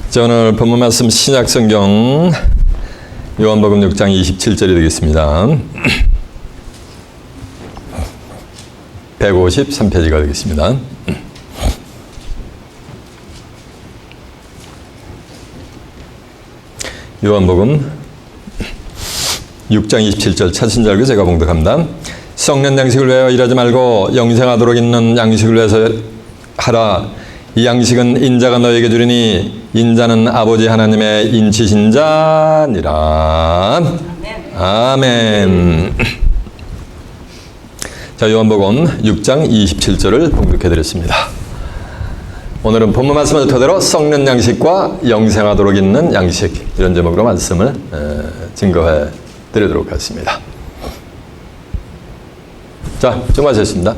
자, 오늘 본문 말씀 신약성경 요한복음 6장 27절이 되겠습니다. 153페이지가 되겠습니다. 요한복음 6장 27절 찾은 줄 알고 제가 봉독합니다. 썩는 양식을 위하여 일하지 말고 영생하도록 있는 양식을 위해서 하라. 이 양식은 인자가 너에게 주리니 인자는 아버지 하나님의 인치신 자니라. 아멘. 자, 요한복음 6장 27절을 봉독해드렸습니다. 오늘은 본문 말씀을 토대로 썩는 양식과 영생하도록 있는 양식, 이런 제목으로 말씀을 증거해 드리도록 하겠습니다. 자, 정하셨습니다.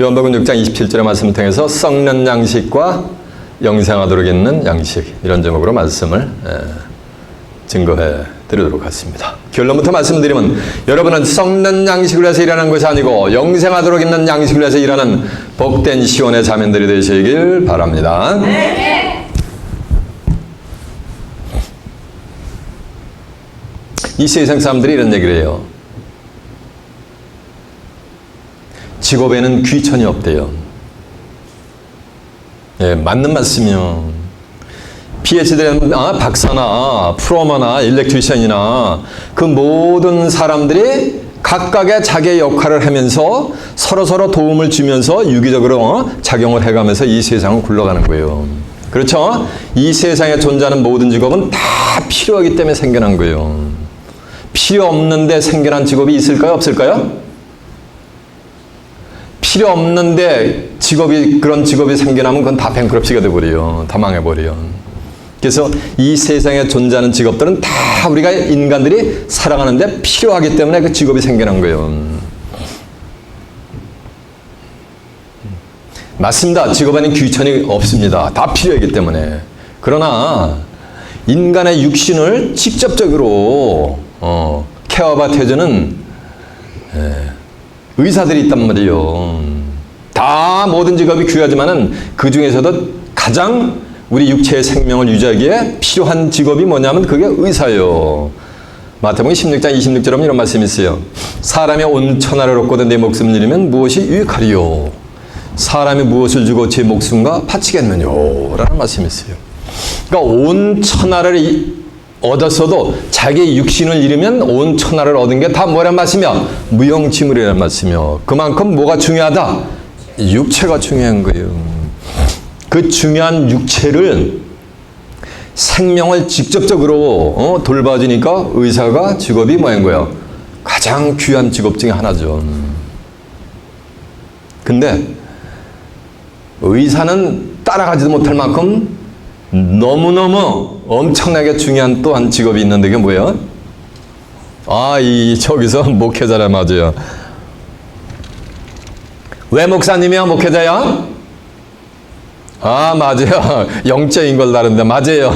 요한복음 6장 27절의 말씀을 통해서 썩는 양식과 영생하도록 있는 양식, 이런 제목으로 말씀을 증거해 드리도록 하겠습니다. 결론부터 말씀드리면 여러분은 썩는 양식을 위해서 일하는 것이 아니고 영생하도록 있는 양식을 위해서 일하는 복된 시온의 자매들이 되시길 바랍니다. 네. 이 세상 사람들이 이런 얘기를 해요. 직업에는 귀천이 없대요. 예, 맞는 말씀이요. PhD된 박사나 프로머나 일렉트리션이나 그 모든 사람들이 각각의 자기의 역할을 하면서 서로서로 도움을 주면서 유기적으로 작용을 해가면서 이 세상을 굴러가는 거예요. 그렇죠? 이 세상에 존재하는 모든 직업은 다 필요하기 때문에 생겨난 거예요. 필요 없는데 생겨난 직업이 있을까요? 없을까요? 필요 없는데 그런 직업이 생겨나면 그건 다 뱅크럽시가 돼버려요. 다 망해버려요. 그래서 이 세상에 존재하는 직업들은 다 우리가 인간들이 살아가는데 필요하기 때문에 그 직업이 생겨난 거예요. 맞습니다. 직업에는 귀천이 없습니다. 다 필요하기 때문에. 그러나 인간의 육신을 직접적으로 케어받아주는 의사들이 있단 말이에요. 다 모든 직업이 귀하지만은 그 중에서도 가장 우리 육체의 생명을 유지하기에 필요한 직업이 뭐냐면 그게 의사예요. 마태복음 16장 26절에 보면 이런 말씀이 있어요. 사람이 온 천하를 얻고도 내 목숨을 잃으면 무엇이 유익하리요? 사람이 무엇을 주고 제 목숨과 바치겠느뇨? 라는 말씀이 있어요. 그러니까 온 천하를 얻었어도 자기 육신을 잃으면 온 천하를 얻은 게 다 뭐란 말씀이야? 무용지물이라는 말씀이요. 그만큼 뭐가 중요하다? 육체가 중요한 거예요. 그 중요한 육체를 생명을 직접적으로 돌봐주니까 의사가 직업이 뭐인 거예요? 가장 귀한 직업 중에 하나죠. 근데 의사는 따라가지도 못할 만큼 너무너무 엄청나게 중요한 또 한 직업이 있는데 그게 뭐예요? 저기서 목회자라 맞아요. 왜 목사님이야? 목회자야? 맞아요. 영적인 걸 다른데 맞아요.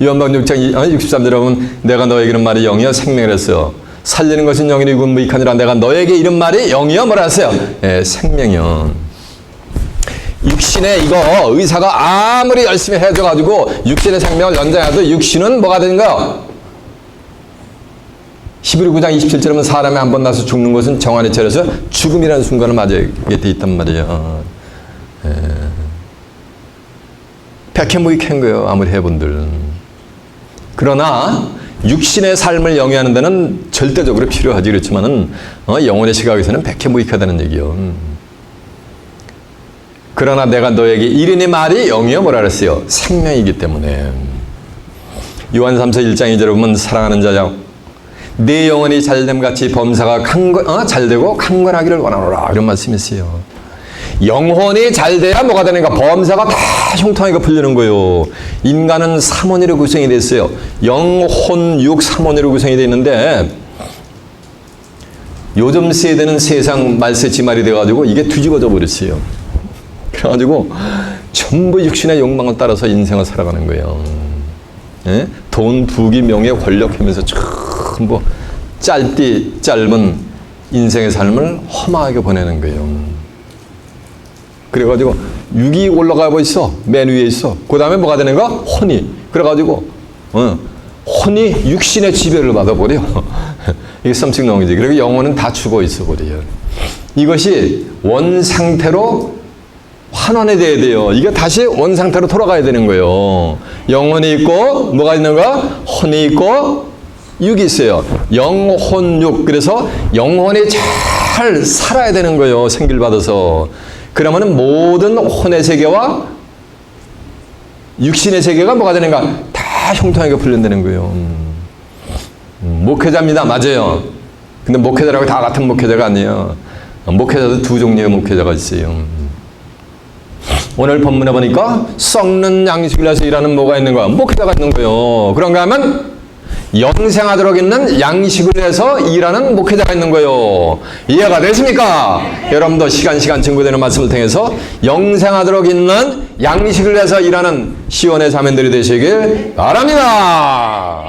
요한복음 6장 63절에 보면 내가 너에게 이런 말이 영이여 생명을 했어요. 살리는 것은 영이고 무익하니라. 내가 너에게 이런 말이 영이여 뭐라 했어요? 생명이요. 육신에 이거 의사가 아무리 열심히 해줘가지고 육신의 생명을 연장해도 육신은 뭐가 되는가요? 히브리 9장 27절에 보면 사람이 한 번 나서 죽는 것은 정한이 차려서 죽음이라는 순간을 맞이하게 돼 있단 말이에요. 백해무익한 거예요. 아무리 해본들. 그러나 육신의 삶을 영위하는 데는 절대적으로 필요하지. 그렇지만은 영혼의 시각에서는 백해무익하다는 얘기요. 그러나 내가 너에게 이르니 말이 영이요 뭐라 그랬어요? 생명이기 때문에. 요한 3서 1장 2절에 보면 사랑하는 자여 내 영혼이 잘됨같이 범사가 잘되고 강건하기를 원하노라. 이런 말씀이 있어요. 영혼이 잘돼야 뭐가 되는가? 범사가 다 형통하게 풀리는 거예요. 인간은 3원으로 구성이 됐어요. 영혼, 육, 3원으로 구성이 되어 있는데 요즘 세대는 세상 말세지말이 돼가지고 이게 뒤집어져 버렸어요. 그래가지고 전부 육신의 욕망을 따라서 인생을 살아가는 거예요. 예? 돈, 부귀, 명예, 권력 하면서 전부 짧은 인생의 삶을 험하게 보내는 거예요. 그래가지고 육이 올라가고 있어. 맨 위에 있어. 그 다음에 뭐가 되는가? 혼이. 그래가지고 혼이 육신의 지배를 받아버려. 이게 something wrong이지. 그리고 영혼은 다 죽어 있어버려요. 이것이 원상태로 환원이 돼야 돼요. 이게 다시 원상태로 돌아가야 되는 거예요. 영혼이 있고 뭐가 있는가? 혼이 있고 육이 있어요. 영혼육. 그래서 영혼이 잘 살아야 되는 거예요. 생기를 받아서. 그러면은 모든 혼의 세계와 육신의 세계가 뭐가 되는가? 다 형통하게 풀린다는 거예요. 목회자입니다. 맞아요. 근데 목회자라고 다 같은 목회자가 아니에요. 목회자도 두 종류의 목회자가 있어요. 오늘 본문에 보니까 썩는 양식을 해서 일하는 뭐가 있는 거야? 목회자가 있는 거예요. 그런가 하면 영생하도록 있는 양식을 해서 일하는 목회자가 있는 거예요. 이해가 되십니까? 여러분도 시간 증거되는 말씀을 통해서 영생하도록 있는 양식을 해서 일하는 시온의 자매들이 되시길 바랍니다.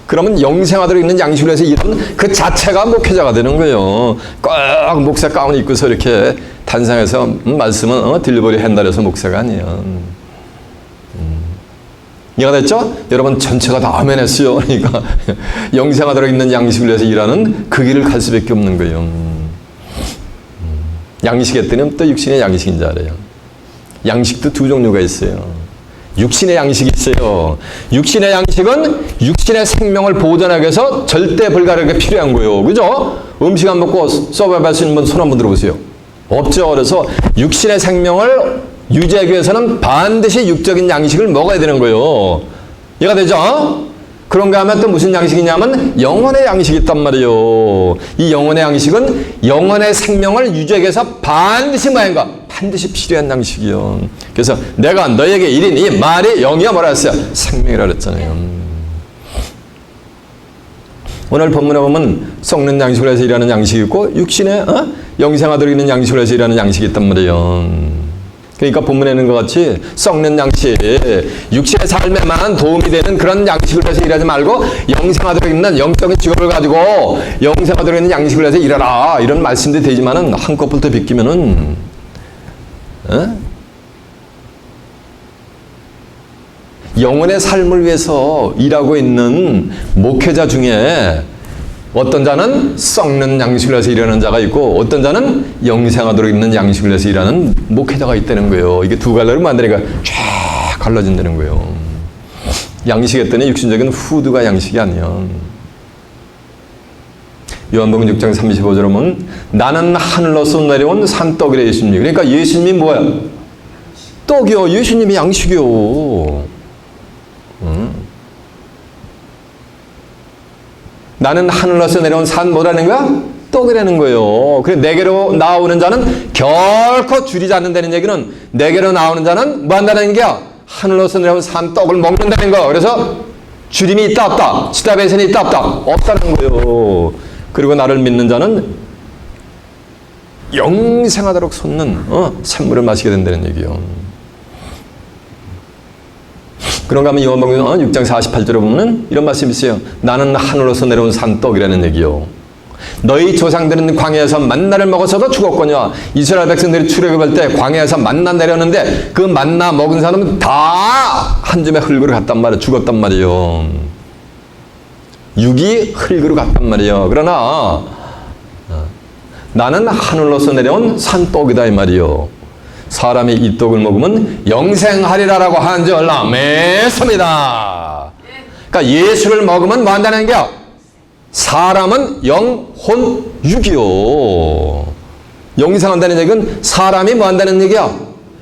그러면 영생하도록 있는 양식을 해서 일하는 그 자체가 목회자가 되는 거예요. 꼭 목사 가운 입고서 이렇게 단상에서 말씀은 딜리버리 한달에서 목사가 아니에요. 이해가 됐죠? 여러분 전체가 다 아멘 했어요. 그러니까 영생하도록 있는 양식을 위해서 일하는 그 길을 갈 수밖에 없는 거예요. 양식 했더니 또 육신의 양식인 줄 알아요. 양식도 두 종류가 있어요. 육신의 양식이 있어요. 육신의 양식은 육신의 생명을 보존하기 위해서 절대 불가하게 필요한 거예요. 그죠? 음식 안 먹고 서바이벌 수 있는 분 손 한번 들어보세요. 없죠. 그래서 육신의 생명을 유지하기 위해서는 반드시 육적인 양식을 먹어야 되는 거예요. 이해가 되죠? 그런가 하면 또 무슨 양식이냐면 영혼의 양식이 있단 말이에요. 이 영혼의 양식은 영혼의 생명을 유지하기 위해서 반드시 뭐인가? 반드시 필요한 양식이요. 그래서 내가 너에게 이르니 이 말이 영이야 뭐라 했어요? 생명이라 그랬잖아요. 오늘 본문에 보면 썩는 양식을 해서 일하는 양식이 있고 육신의 영생하도록 있는 양식을 해서 일하는 양식이 있단 말이에요. 그러니까 본문에 있는 것 같이 썩는 양식, 육신의 삶에만 도움이 되는 그런 양식을 해서 일하지 말고 영생하도록 있는 영적인 직업을 가지고 영생하도록 있는 양식을 해서 일하라 이런 말씀도 되지만은 한꺼풀도 비끼면은 영혼의 삶을 위해서 일하고 있는 목회자 중에 어떤 자는 썩는 양식을 해서 일하는 자가 있고 어떤 자는 영생하도록 있는 양식을 해서 일하는 목회자가 있다는 거예요. 이게 두 갈래로 만드니까 쫙 갈라진다는 거예요. 양식 했더니 육신적인 후드가 양식이 아니야. 요한복음 6장 35절에 보면 나는 하늘로서 내려온 산떡이래 예수님. 그러니까 예수님이 뭐야? 떡이요. 예수님이 양식이요. 나는 하늘로서 내려온 산 뭐라는 거야? 떡이라는 거예요. 그래 내게로 나오는 자는 결코 줄이지 않는다는 얘기는 내게로 나오는 자는 뭐 한다는 얘기야? 하늘로서 내려온 산 떡을 먹는다는 거. 그래서 줄임이 있다 없다? 시다배선이 있다 없다? 없다는 거예요. 그리고 나를 믿는 자는 영생하도록 솟는 샘물을 마시게 된다는 얘기요. 그런가 하면 요한복음 6장 48절에 보면 이런 말씀이 있어요. 나는 하늘로서 내려온 산떡이라는 얘기요. 너희 조상들은 광야에서 만나를 먹어서도 죽었거니와 이스라엘 백성들이 출애굽할 때 광야에서 만나 내렸는데 그 만나 먹은 사람은 다 한 줌의 흙으로 갔단 말이에요. 죽었단 말이에요. 육이 흙으로 갔단 말이에요. 그러나 나는 하늘로서 내려온 산떡이다 이 말이요. 사람이 이 떡을 먹으면 영생하리라라고 한 줄 믿습니다. 그러니까 예수를 먹으면 뭐 한다는 게요? 사람은 영혼 육이요. 영생한다는 얘기는 사람이 뭐 한다는 얘기야?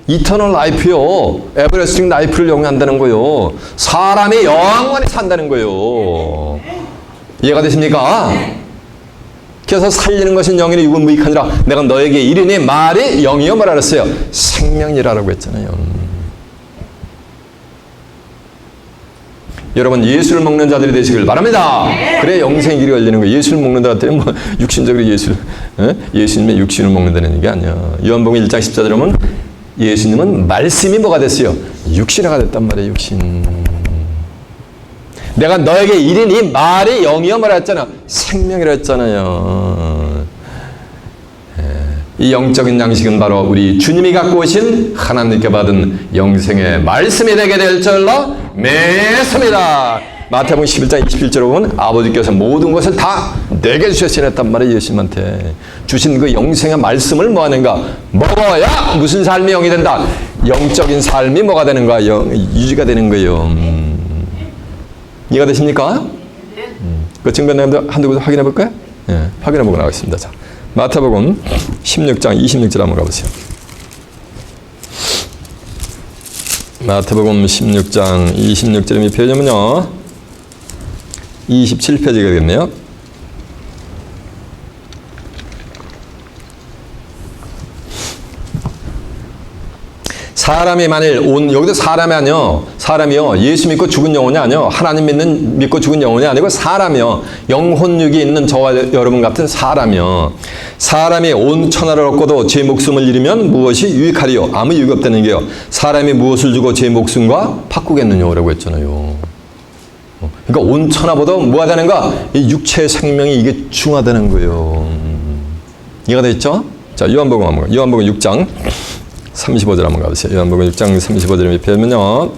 이터널 라이프요. 에버레스팅 라이프를 영위한다는 거요. 사람이 영원히 산다는 거요. 이해가 되십니까? 그래서 살리는 것은 영이니 육은 무익하니라. 내가 너에게 이르니 말이 영이요 뭐라 그랬어요? 생명이라고 했잖아요. 여러분 예수를 먹는 자들이 되시길 바랍니다. 그래 영생 길이 걸리는 거예요. 예수를 먹는 자들은 뭐 육신적으로 예수님의 육신을 먹는다는 얘기 아니야. 요한복음 1장 14절에 보면 예수님은 말씀이 뭐가 됐어요? 육신화가 됐단 말이에요. 육신. 내가 너에게 이르니 말이 영이요 뭐라 했잖아? 생명이라 했잖아요. 이 영적인 양식은 바로 우리 주님이 갖고 오신 하나님께 받은 영생의 말씀이 되게 될 줄로 믿습니다. 마태복음 11장 21절에 보면 아버지께서 모든 것을 다 내게 주셨으니 했단 말이에요. 예수님한테 주신 그 영생의 말씀을 뭐 하는가? 먹어야 무슨 삶이 영이 된다? 영적인 삶이 뭐가 되는 거야? 유지가 되는 거예요. 이해가 되십니까? 그 증거 내용도 한두 번 확인해 볼까요? 예, 확인해 보고 나가겠습니다. 자, 마태복음 16장 26절 한번 가보세요. 마태복음 16장 26절 몇 페이지면요? 27페이지가 되겠네요. 사람이 만일 여기도 사람이 아니요. 사람이요. 예수 믿고 죽은 영혼이 아니요. 하나님 믿고 죽은 영혼이 아니고 사람이요. 영혼육이 있는 저와 여러분 같은 사람이요. 사람이 온 천하를 얻고도 제 목숨을 잃으면 무엇이 유익하리요? 아무 유익 없다는 게요. 사람이 무엇을 주고 제 목숨과 바꾸겠느냐라고 했잖아요. 그러니까 온 천하보다 뭐가 되는가? 이 육체의 생명이 이게 중요하다는 거예요. 이해가 됐죠? 자, 요한복음 6장 35절 한번 가보세요. 요한복음 6장 35절 밑에 보면요.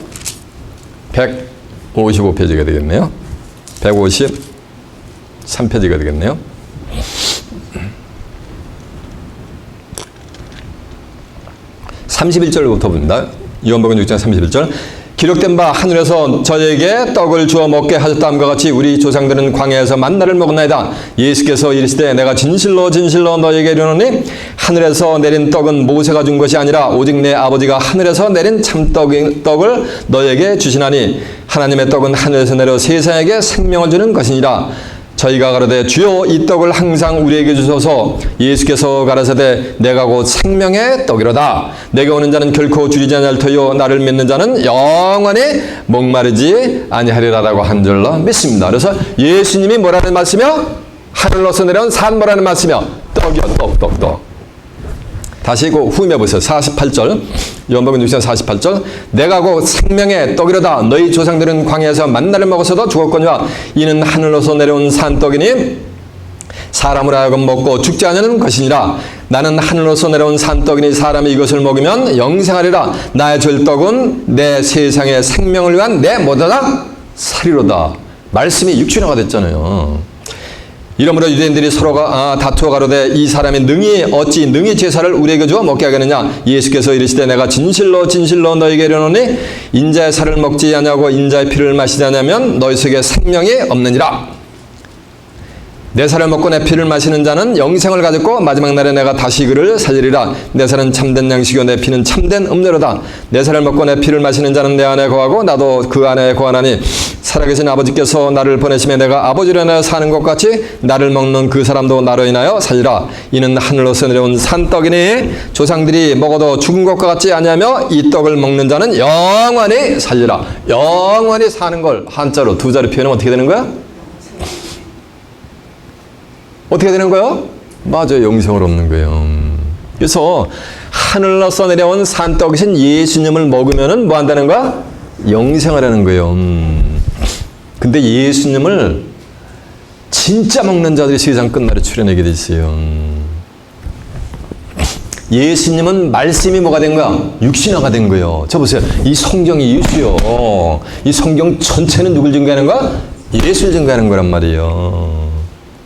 155페이지가 되겠네요. 153페이지가 되겠네요. 31절부터 봅니다. 요한복음 6장 31절. 기록된 바 하늘에서 저에게 떡을 주어 먹게 하셨다함과 같이 우리 조상들은 광야에서 만나를 먹었나이다. 예수께서 이르시되 내가 진실로 진실로 너에게 이르노니 하늘에서 내린 떡은 모세가 준 것이 아니라 오직 내 아버지가 하늘에서 내린 참떡을 너에게 주시나니 하나님의 떡은 하늘에서 내려 세상에게 생명을 주는 것이니라. 저희가 가로되 주여 이 떡을 항상 우리에게 주소서. 예수께서 가라사대 내가 곧 생명의 떡이로다. 내게 오는 자는 결코 줄이지 아니할 터요 나를 믿는 자는 영원히 목마르지 아니하리라라고 한 줄로 믿습니다. 그래서 예수님이 뭐라는 말씀이요? 하늘로서 내려온 산 뭐라는 말씀이요? 떡이요. 떡. 다시 그 후임해 보세요. 48절. 요한복음 6장 48절. 내가 곧 생명의 떡이로다. 너희 조상들은 광야에서 만나를 먹어서도 죽었거니와 이는 하늘로서 내려온 산떡이니 사람을 하여금 먹고 죽지 않는 것이니라. 나는 하늘로서 내려온 산떡이니 사람이 이것을 먹으면 영생하리라. 나의 줄 떡은 내 세상의 생명을 위한 내 뭐다? 살이로다. 말씀이 육신화가 됐잖아요. 이러므로 유대인들이 서로가 다투어 가로되 이 사람이 어찌 능히 제사를 우리에게 주어 먹게 하겠느냐. 예수께서 이르시되 내가 진실로 진실로 너희에게 이르노니 인자의 살을 먹지 아니하고 인자의 피를 마시지 아니하면 너희 속에 생명이 없느니라. 내 살을 먹고 내 피를 마시는 자는 영생을 가졌고 마지막 날에 내가 다시 그를 살리리라. 내 살은 참된 양식이요 내 피는 참된 음료로다. 내 살을 먹고 내 피를 마시는 자는 내 안에 거하고 나도 그 안에 거하나니 살아계신 아버지께서 나를 보내심에 내가 아버지로 인하여 사는 것 같이 나를 먹는 그 사람도 나로 인하여 살리라. 이는 하늘로서 내려온 산떡이니 조상들이 먹어도 죽은 것과 같지 아니하며 이 떡을 먹는 자는 영원히 살리라. 영원히 사는 걸 한자로 두 자리 표현하면 어떻게 되는 거야? 어떻게 되는 거예요? 맞아요. 영생을 얻는 거예요. 그래서 하늘로서 내려온 산떡이신 예수님을 먹으면은 뭐 한다는 거야? 영생을 하는 거예요. 근데 예수님을 진짜 먹는 자들이 세상 끝날에 출현하게 돼 있어요. 예수님은 말씀이 뭐가 된 거야? 육신화가 된 거예요. 저 보세요. 이 성경이 예수요. 이 성경 전체는 누굴 증거하는 거야? 예수를 증거하는 거란 말이에요.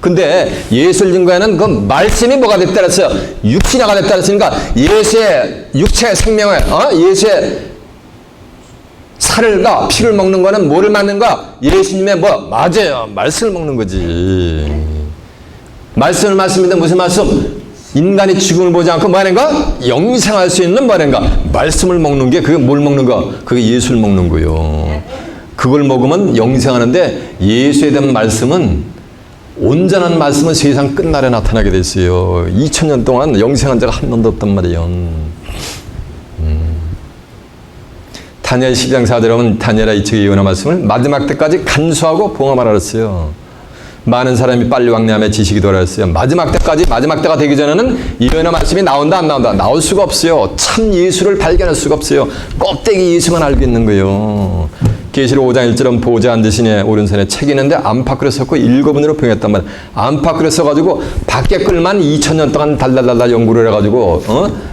근데 예수를 증거하는 그 말씀이 뭐가 됐다 그랬어요? 육신화가 됐다 그랬으니까 예수의 육체의 생명을 예수의 살과 피를 먹는 거는 뭐를 먹는 거야? 예수님의 맞아요. 말씀을 먹는 거지. 말씀인데 무슨 말씀? 인간이 죽음을 보지 않고 뭐 하는 거야? 영생할 수 있는 뭐 하는 거야? 말씀을 먹는 게 그게 뭘 먹는 거야? 그게 예수를 먹는 거예요. 그걸 먹으면 영생하는데 예수에 대한 말씀은 온전한 말씀은 세상 끝날에 나타나게 됐어요. 2000년 동안 영생한 자가 한 놈도 없단 말이에요. 다니엘 10장 4절에 보면 다니엘아 이 책의 예언의 말씀을 마지막 때까지 간수하고 봉함하라 그랬어요. 많은 사람이 빨리 왕래하며 지식이 돌아왔어요. 마지막 때가 되기 전에는 예언의 말씀이 나온다 안 나온다? 나올 수가 없어요. 참 예수를 발견할 수가 없어요. 껍데기 예수만 알고 있는 거예요. 계시록 5장 1절은 보좌 앉으시니 오른손에 책이 있는데 안팎으로 섰고 7번으로 병했단 말이야. 안팎으로 서가지고 밖에 끌만 2000년 동안 달달달달 연구를 해가지고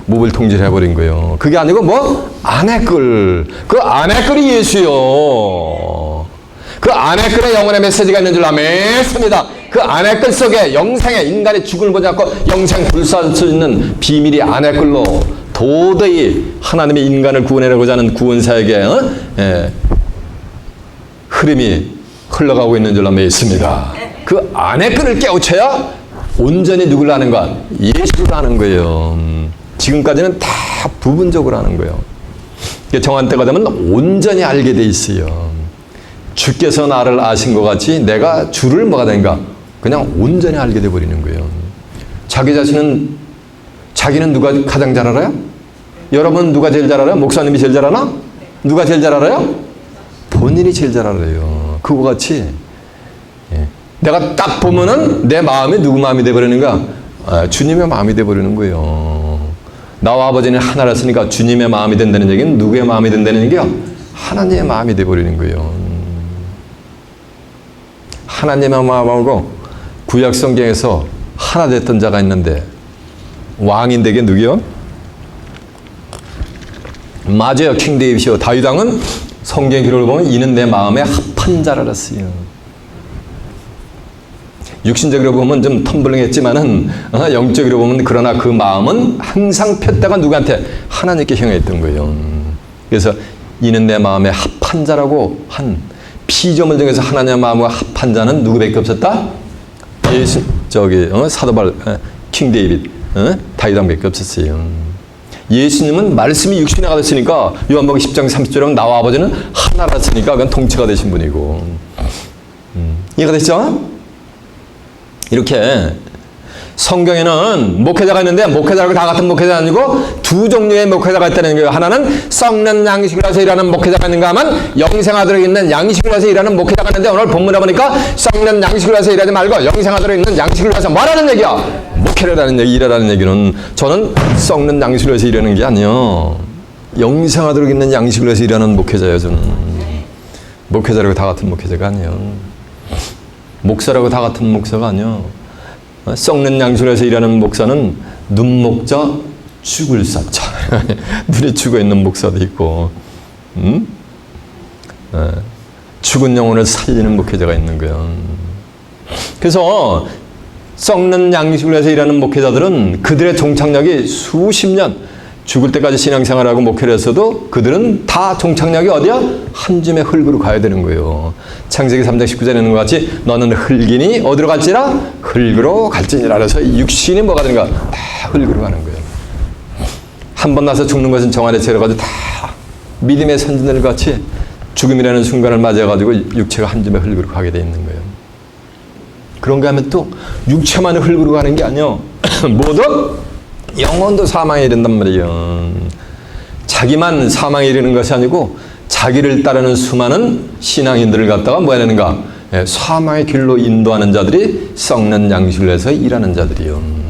몹을 통제해버린 거예요. 그게 아니고 뭐 안에 끌. 그 안에 끌이 예수요. 그 안에 끌에 영혼의 메시지가 있는 줄 믿습니다. 그 안에 끌 속에 영생의 인간의 죽음을 보지 않고 영생 불사할 수 있는 비밀이 안에 끌로 도저히 하나님의 인간을 구원하려고 하는 구원사에게 흐름이 흘러가고 있는 줄로 믿습니다. 그 안에 끈을 깨우쳐야 온전히 누구를 아는가? 예수를 아는 거예요. 지금까지는 다 부분적으로 아는 거예요. 정한 때가 되면 온전히 알게 돼 있어요. 주께서 나를 아신 것 같이 내가 주를 뭐가 된가? 그냥 온전히 알게 돼 버리는 거예요. 자기는 누가 가장 잘 알아요? 여러분 누가 제일 잘 알아요? 목사님이 제일 잘 아나? 누가 제일 잘 알아요? 본인이 제일 잘 알아요. 그거 같이 내가 딱 보면은 내 마음이 누구 마음이 돼버리는가? 주님의 마음이 돼버리는 거예요. 나와 아버지는 하나였으니까 주님의 마음이 된다는 얘기는 누구의 마음이 된다는 얘기야? 하나님의 마음이 돼버리는 거예요. 하나님의 마음하고 구약 성경에서 하나 됐던 자가 있는데 왕인데 게 누구요? 맞아요. 킹 데이빗이요. 다윗 왕은 성경 기록을 보면 이는 내 마음에 합한 자라랬어요. 육신적으로 보면 좀 텀블링했지만은 영적으로 보면 그러나 그 마음은 항상 폈다가 누구한테? 하나님께 향했던 거예요. 그래서 이는 내 마음에 합한 자라고 한 피조물 중에서 하나님의 마음과 합한 자는 누구밖에 없었다? 사도발 킹 데이빗 다윗 왕밖에 없었어요. 예수님은 말씀이 육신화가 됐으니까 요한복음 10장 30절에 나와 아버지는 하나라으니까 그건 통치가 되신 분이고 이해가 됐죠? 이렇게 성경에는 목회자가 있는데 목회자하고 다 같은 목회자가 아니고 두 종류의 목회자가 있다는 거예요. 하나는 썩는 양식을 해서 일하는 목회자가 있는가 하면 영생하도록 있는 양식을 해서 일하는 목회자가 있는데 오늘 본문에 보니까 썩는 양식을 해서 일하지 말고 영생하도록 있는 양식을 해서 뭐라는 얘기야? 목회라는 얘기, 일하라는 얘기는 저는 썩는 양식을 해서 일하는 게 아니에요. 영생하도록 있는 양식을 해서 일하는 목회자예요. 저는 목회자라고 다 같은 목회자가 아니에요. 목사라고 다 같은 목사가 아니에요. 썩는 양식을 해서 일하는 목사는 눈목자 죽을 사자. 눈이 죽어 있는 목사도 있고 죽은 영혼을 살리는 목회자가 있는 거예요. 그래서 썩는 양식을 해서 일하는 목회자들은 그들의 종착역이 수십 년 죽을 때까지 신앙생활하고 목회를 했어도 그들은 다 종착역이 어디야? 한 줌의 흙으로 가야 되는 거예요. 창세기 3장 19절에 있는 것 같이 너는 흙이니 어디로 갈지라? 흙으로 갈지니라. 그래서 육신이 뭐가 되는가? 다 흙으로 가는 거예요. 한 번 나서 죽는 것은 정한의 채로가지고 다 믿음의 선진들 같이 죽음이라는 순간을 맞아가지고 육체가 한 줌의 흙으로 가게 돼 있는 거예요. 그런가 하면 또 육체만 흙으로 가는 게 아니요. 모두 영혼도 사망에 이른단 말이에요. 자기만 사망에 이르는 것이 아니고 자기를 따르는 수많은 신앙인들을 갖다가 뭐 하는가? 사망의 길로 인도하는 자들이 썩는 양식을 해서 일하는 자들이요.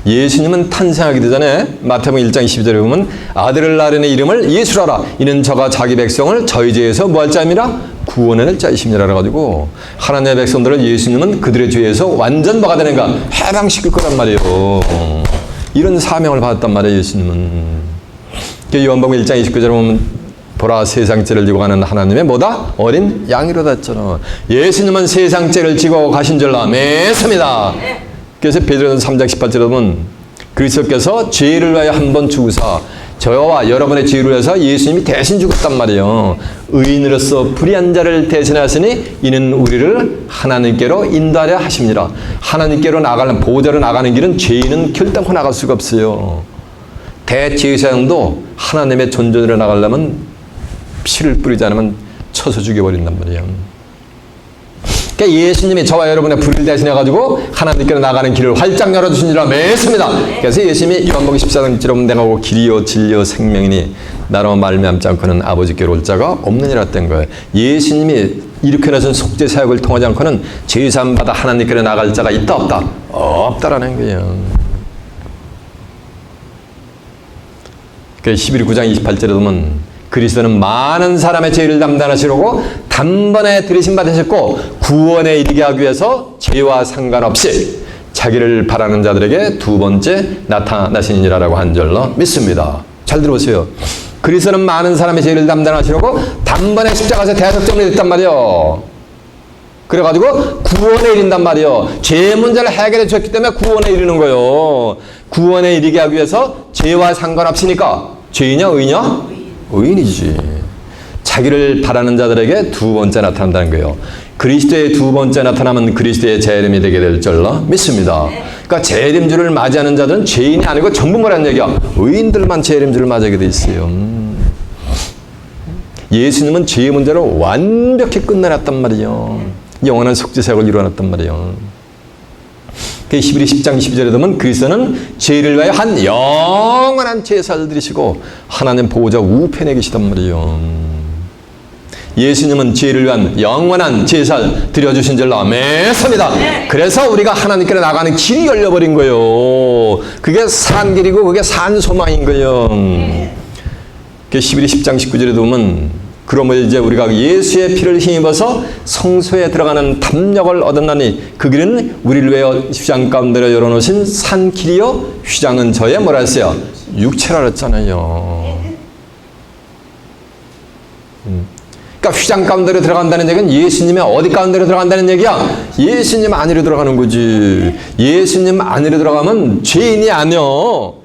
예수님은 탄생하기도 전에 마태복음 1장 22절에 보면 아들을 낳으려는 이름을 예수라라. 이는 저가 자기 백성을 저희 죄에서 뭐 할 자임이라? 구원해낼 자이심이라 그래가지고 하나님의 백성들을 예수님은 그들의 죄에서 완전 뭐가 되는가? 해방시킬 거란 말이에요. 이런 사명을 받았단 말이에요. 예수님은. 요한복음 1장 29절에 보면 보라 세상 죄를 지고 가는 하나님의 뭐다? 어린 양이로다 했잖아. 예수님은 세상 죄를 지고 가신 줄 믿습니다. 그래서 베드로전서 3장 18절에 보면 그리스도께서 죄를 위하여 한 번 죽으사 저와 여러분의 죄를 위해서 예수님이 대신 죽었단 말이에요. 의인으로서 불의한 자를 대신하시니 이는 우리를 하나님께로 인도하려 하십니다. 하나님께로 나가는 보호자로 나가는 길은 죄인은 결단코 나갈 수가 없어요. 대제사장도 하나님의 존전으로 나가려면 피를 뿌리지 않으면 쳐서 죽여버린단 말이에요. 그러니까 예수님이 저와 여러분의 불의를 대신해가지고 하나님께로 나가는 길을 활짝 열어주신 줄 믿습니다. 그래서 예수님이 요한복음 14장 1절에 내가 고 길이요 진리요 생명이니 나로 말미암지 않고는 아버지께로 올 자가 없느니라 된 거예요. 예수님이 일으켜내신 속죄 사역을 통하지 않고는 죄사함 받아 하나님께로 나갈 자가 있다 없다? 없다라는 거예요. 그러니까 11 9장 28절에 보면 그리스도는 많은 사람의 죄를 담당하시려고 단번에 들이심 받으셨고 구원에 이르게 하기 위해서 죄와 상관없이 자기를 바라는 자들에게 두 번째 나타나시니라라고 한 줄로 믿습니다. 잘 들어보세요. 그리스도는 많은 사람의 죄를 담당하시려고 단번에 십자가에서 대속정리 됐단 말이에요. 그래가지고 구원에 이른단 말이에요. 죄의 문제를 해결해 주셨기 때문에 구원에 이르는 거예요. 구원에 이르게 하기 위해서 죄와 상관없으니까 죄이냐 의냐? 의인이지. 자기를 바라는 자들에게 두 번째 나타난다는 거예요. 그리스도의 두 번째 나타나면 그리스도의 재림이 되게 될 줄로 믿습니다. 그러니까 재림주를 맞이하는 자들은 죄인이 아니고 전부 뭐라는 얘기야? 의인들만 재림주를 맞이하게 돼 있어요. 예수님은 죄의 문제를 완벽히 끝내놨단 말이에요. 영원한 속죄사역을 이루어놨단 말이에요. 히브리 10장 12절에 보면 그리스도는 죄를 위하여 한 영원한 제사를 드리시고 하나님 보호자 우편에 계시단 말이에요. 예수님은 죄를 위한 영원한 제사를 드려주신 줄로 믿습니다. 그래서 우리가 하나님께 나가는 길이 열려버린 거예요. 그게 산 길이고 그게 산 소망인 거예요. 히브리 10장 19절에 보면 그러면 이제 우리가 예수의 피를 힘입어서 성소에 들어가는 담력을 얻었나니 그 길은 우리를 위하여 휘장 가운데로 열어놓으신 산 길이요 휘장은 저의 뭐라 했어요? 육체라 그랬잖아요. 그러니까 휘장 가운데로 들어간다는 얘기는 예수님의 어디 가운데로 들어간다는 얘기야? 예수님 안으로 들어가는 거지. 예수님 안으로 들어가면 죄인이 아니여.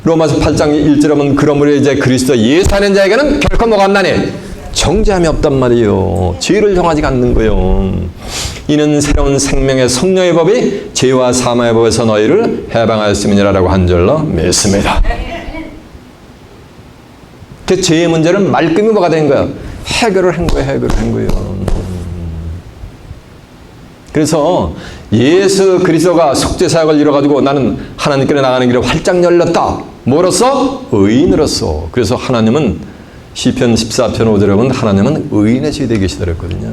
로마서 8장 1절에 보면 그러므로 이제 그리스도 예수 안에 자에게는 결코 뭐가 없나니? 정죄함이 없단 말이에요. 죄를 정하지 않는 거예요. 이는 새로운 생명의 성령의 법이 죄와 사망의 법에서 너희를 해방하였음이니라라고 한 줄로 믿습니다. 그 죄의 문제는 말끔히 뭐가 된 거야? 해결을 한 거예요. 해결을 한 거예요. 그래서 예수 그리스도가 속죄사역을 이뤄가지고 나는 하나님께로 나가는 길을 활짝 열렸다. 뭐로써? 의인으로서. 그래서 하나님은 시편 14편 5절에 보면 하나님은 의인의 세대에 계시다 그랬거든요.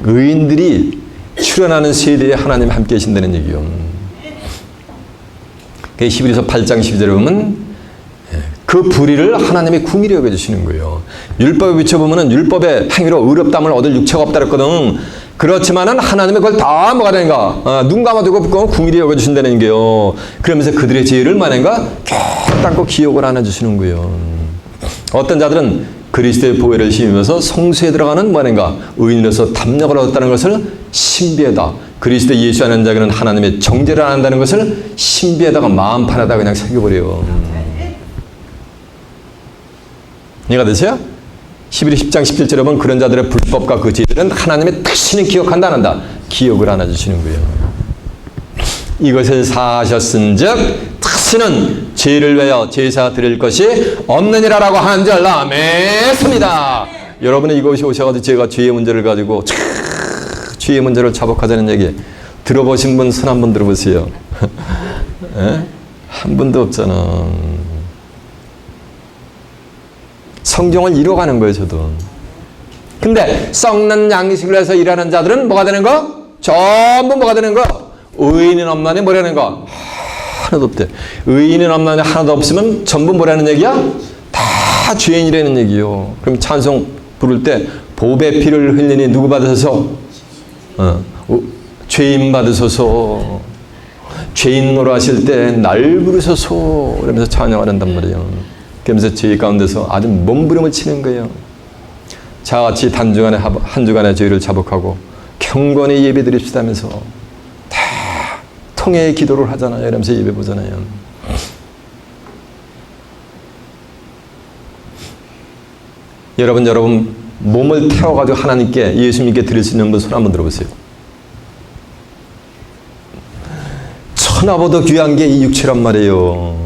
의인들이 출현하는 세대에 하나님 함께 계신다는 얘기요. 히브리서 8장 12절에 보면 그 불의를 하나님이 궁일히 여겨주시는 거예요. 율법에 비춰보면 율법의 행위로 의롭다함을 얻을 육체가 없다 그랬거든. 그렇지만은 하나님이 그걸 다 뭐가 되는가? 눈 감아두고 궁일히 여겨주신다는 게요. 그러면서 그들의 죄를 만행가 결단코 기억을 안 해주시는 거예요. 어떤 자들은 그리스도의 보혈을 힘입어서 성소에 들어가는 뭐인가? 의인으로서 담력을 얻었다는 것을 신비에다 그리스도 예수 안에 자에게는 하나님의 정죄를 안 한다는 것을 신비에다가 마음판에다 그냥 새겨버려요. 이해가 되세요? 히브리 10장 17절에 보면 그런 자들의 불법과 그 죄들은 하나님의 다시는 기억한다 안 한다? 기억을 안 해주시는 거예요. 이것을 사하셨은즉 다시는 죄를 위하여 제사 드릴 것이 없느니라라고 하는 줄 믿습니다. 여러분이 이곳에 오셔가지고 제가 죄의 문제를 가지고 죄의 문제를 자복하자는 얘기 들어보신 분 손 한 번 들어보세요. 한 분도 없잖아. 성경을 이뤄가는 거예요, 저도. 근데 썩는 양식을 해서 일하는 자들은 뭐가 되는 거? 전부 뭐가 되는 거? 의인은 없나니 뭐라는 거? 하나도 없대. 의인은 없나니 하나도 없으면 전부 뭐라는 얘기야? 다 죄인이라는 얘기요. 그럼 찬송 부를 때 보배 피를 흘리니 누구 받으소서? 죄인 받으소서. 죄인으로 하실 때 날 부르소서. 이러면서 찬양을 한단 말이에요. 그러면서 죄 가운데서 아주 몸부림을 치는 거예요. 자같이 한 주간의 죄를 자복하고 경건히 예배 드립시다면서 다 통회의 기도를 하잖아요. 이러면서 예배 보잖아요. 여러분 몸을 태워가지고 하나님께 예수님께 드릴 수 있는 분 손 한번 들어보세요. 천하보다 귀한 게 이 육체란 말이에요.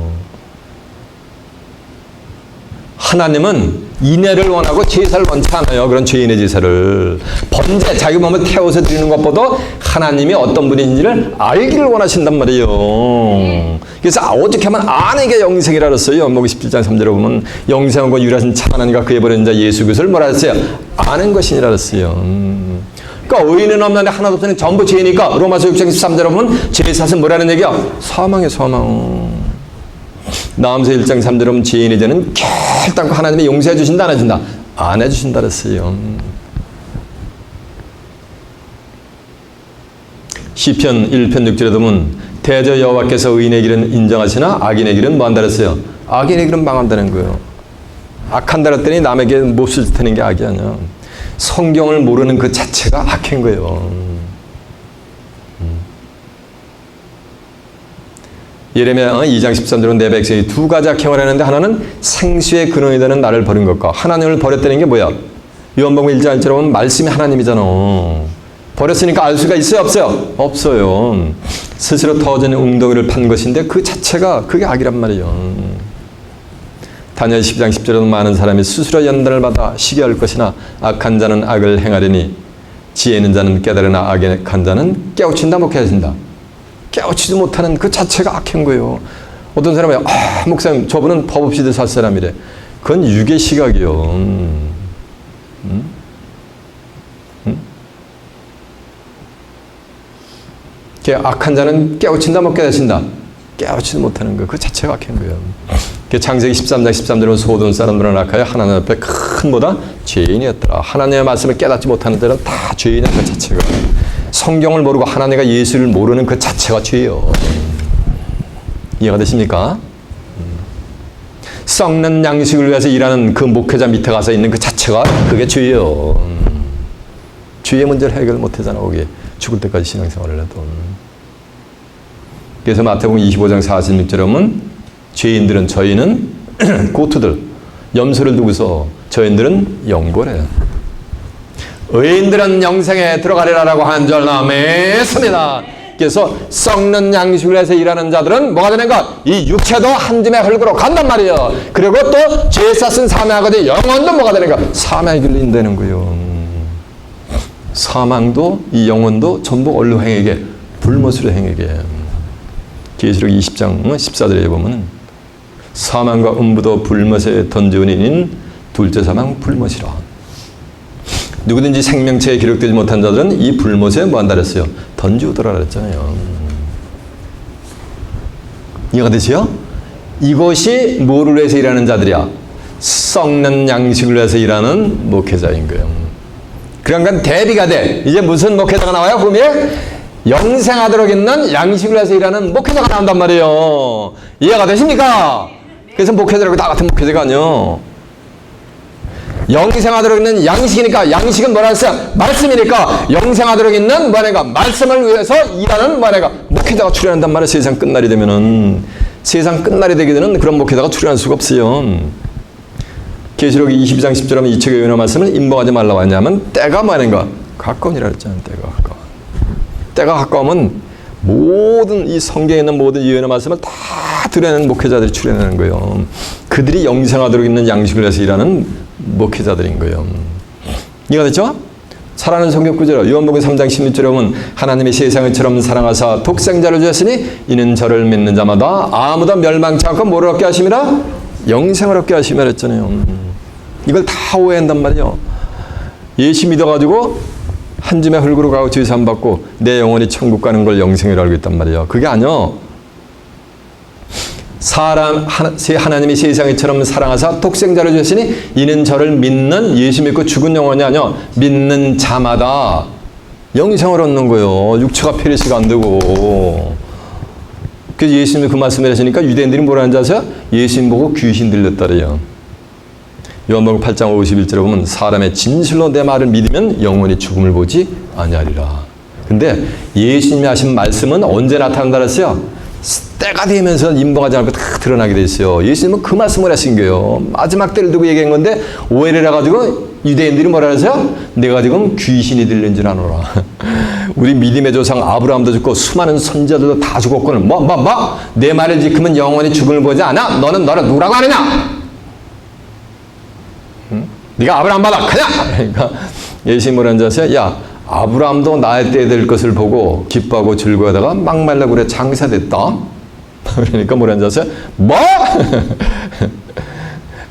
하나님은 인애를 원하고 제사를 원치 않아요. 그런 죄인의 제사를. 번제, 자기 몸을 태워서 드리는 것보다 하나님이 어떤 분인지를 알기를 원하신단 말이에요. 그래서 어떻게 하면 아는 게 영생이라 그랬어요. 연목이 17장 3절에 보면 영생하고 유일하신 참 하나님과 그의 버린 자 예수 그리스도를 뭐라 했어요? 아는 것이니라 그랬어요. 그러니까 의인은 없는데 하나도 없으니 전부 죄니까 로마서 6장 13절에 보면 죄 사실 뭐라는 얘기야? 사망이에요, 사망. 나음서 1장 3절에 보면 죄인의 죄는 결단코 하나님이 용서해 주신다 안 해준다? 안 해주신다 그랬어요. 시편 1편 6절에 보면 대저 여호와께서 의인의 길은 인정하시나 악인의 길은 뭐한다 그랬어요? 악인의 길은 망한다는 거예요. 악한다 그랬더니 남에게 몹쓸 짓 하는 게 악이 아니야. 성경을 모르는 그 자체가 악한 거예요. 예레미야 2장 13절은 내 백성이 두 가지 악행을 하는데 하나는 생수의 근원이 되는 나를 버린 것과 하나님을 버렸다는 게 뭐야? 요한복음 1장 1절에 보면 말씀이 하나님이잖아. 버렸으니까 알 수가 있어요? 없어요? 없어요. 스스로 터진 웅덩이를 판 것인데 그 자체가 그게 악이란 말이에요. 다니엘 10장 10절에도 많은 사람이 스스로 연단을 받아 시기할 것이나 악한 자는 악을 행하려니 지혜 있는 자는 깨달으나 악한 자는 깨우친다 목회하신다. 깨우치지 못하는 그 자체가 악한 거예요. 어떤 사람이 목사님 저분은 법 없이도 살 사람이래. 그건 유괴 시각이요. 악한 자는 깨우친다 못 깨우친다. 깨우치지 못하는 거 그 자체가 악한 거예요. 창세기 13장 13절은 소돔 사람들은 악하여 하나님 앞에 큰 보다 죄인이었더라. 하나님의 말씀을 깨닫지 못하는 자는 다 죄인이야. 그 자체가. 성경을 모르고 하나님과 예수를 모르는 그 자체가 죄예요. 이해가 되십니까? 썩는 양식을 위해서 일하는 그 목회자 밑에 가서 있는 그 자체가 그게 죄예요. 죄의 문제를 해결 못하잖아. 거기에 죽을 때까지 신앙생활을 해도. 그래서 마태복음 25장 46절에 보면 죄인들은 저희는 고투들 염소를 두고서 저희들은 영고래요. 의인들은 영생에 들어가리라라고 한 줄 남했습니다. 그래서 썩는 양식을 해서 일하는 자들은 뭐가 되는가? 이 육체도 한 줌의 흙으로 간단 말이에요. 그리고 또 죄 쌌은 사망하거든 영혼도 뭐가 되는가? 사망의 길로 인되는 거예요. 사망도 이 영혼도 전부 얼로 행에게 불못으로 행에게. 계시록 20장 14절에 보면 사망과 음부도 불못에 던지우니 이는 둘째 사망 불못이라. 누구든지 생명체에 기록되지 못한 자들은 이 불못에 뭐한다 그랬어요? 던지우더라 그랬잖아요. 이해가 되세요? 이것이 뭐를 위해서 일하는 자들이야? 썩는 양식을 위해서 일하는 목회자인 거예요. 그러니까 대비가 돼. 이제 무슨 목회자가 나와요? 그러면 영생하도록 있는 양식을 위해서 일하는 목회자가 나온단 말이에요. 이해가 되십니까? 그래서 목회자라고 다 같은 목회자가 아니요. 영생하도록 있는 양식이니까 양식은 뭐라 했어요? 말씀이니까 영생하도록 있는 뭐냐가 말씀을 위해서 일하는 뭐냐가 목회자가 출연한단 말이에요. 세상 끝날이 되면은 세상 끝날이 되게 되는 그런 목회자가 출연할 수가 없어요. 계시록 22장 10절에 하면 이 책의 요나 말씀을 임봉하지 말라고 하냐면 때가 뭐냐가 가까우니라 그랬잖아요. 때가 가까워. 때가 가까우면 모든 이 성경에 있는 모든 예언의 말씀을 다 드러내는 목회자들이 출연하는 거예요. 그들이 영생하도록 있는 양식을 위해서 일하는 목회자들인 거예요. 이해가 됐죠? 살아있는 성경 구절 요한복음 3장 16절에 보면 하나님이 세상을처럼 사랑하사 독생자를 주셨으니 이는 저를 믿는 자마다 아무도 멸망치 않고 뭐를 얻게 하심이라? 영생을 얻게 하심이라 했잖아요. 이걸 다 오해한단 말이에요. 예수 믿어가지고 한 줌의 흙으로 가고 죄 안 받고 내 영혼이 천국 가는 걸 영생이라고 알고 있단 말이에요. 그게 아니요. 하나님이 세상이처럼 사랑하사 독생자를 주셨으니 이는 저를 믿는 예수 믿고 죽은 영혼이 아니요. 믿는 자마다 영생을 얻는 거예요. 육체가 페리시가 안 되고. 그래서 예수님이 그 말씀을 하시니까 유대인들이 뭐라는 줄 아세요? 예수님 보고 귀신 들렸다래요. 요한복음 8장 51절에 보면 사람의 진실로 내 말을 믿으면 영원히 죽음을 보지 아니하리라. 근데 예수님이 하신 말씀은 언제 나타난다 그랬어요? 때가 되면서 임봉하지 않고 다 드러나게 돼 있어요. 예수님은 그 말씀을 하신 거예요. 마지막 때를 두고 얘기한 건데 오해를 해가지고 유대인들이 뭐라 그랬어요? 내가 지금 귀신이 들린 줄 아노라. 우리 믿음의 조상 아브라함도 죽고 수많은 선지자들도 다 죽었거든. 내 말을 지키면 영원히 죽음을 보지 않아? 너는 누구라고 하느냐? 네가 아브라함 받아 가냐? 그러니까 예수님이 뭐라는 줄 아세요? 야 아브라함도 나의 때 될 것을 보고 기뻐하고 즐거워하다가 막말라고 그래 장사됐다. 그러니까 뭐라는 줄 아세요? 뭐?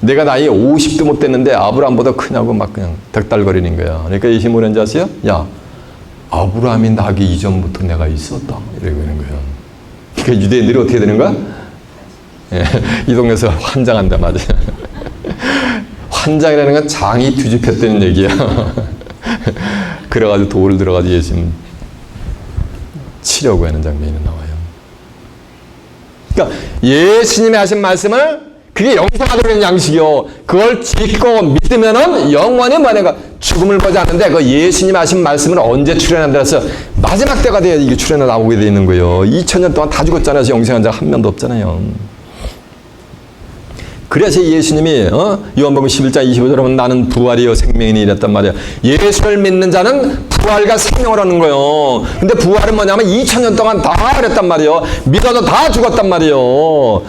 내가 나이 50도 못 됐는데 아브라함보다 크냐고 막 그냥 덕달거리는 거야. 그러니까 예수님이 뭐라는 줄 아세요? 야 아브라함이 나기 이전부터 내가 있었다. 이러고 있는 거야. 그러니까 유대인들이 어떻게 되는 거야? 예, 이 동네에서 환장한다 맞아. 환장이라는 건 장이 뒤집혔다는 얘기야. 그래가지고 돌을 들어가지고 예수님 치려고 하는 장면이 나와요. 그러니까 예수님이 하신 말씀을 그게 영생하도록 있는 양식이요. 그걸 짓고 믿으면은 영원히 뭐냐가 죽음을 보지 않는데 그 예수님 하신 말씀을 언제 출현한다 해서 마지막 때가 돼야 이게 출현해 나오게 돼 있는 거예요. 2000년 동안 다 죽었잖아요. 영생한 자 한 명도 없잖아요. 그래서 예수님이 요한복음 11장 25절에 보면 나는 부활이요 생명이니 이랬단 말이야. 예수를 믿는 자는 부활과 생명을 하는 거예요. 근데 부활은 뭐냐면 2000년 동안 다 그랬단 말이에요. 믿어도 다 죽었단 말이에요.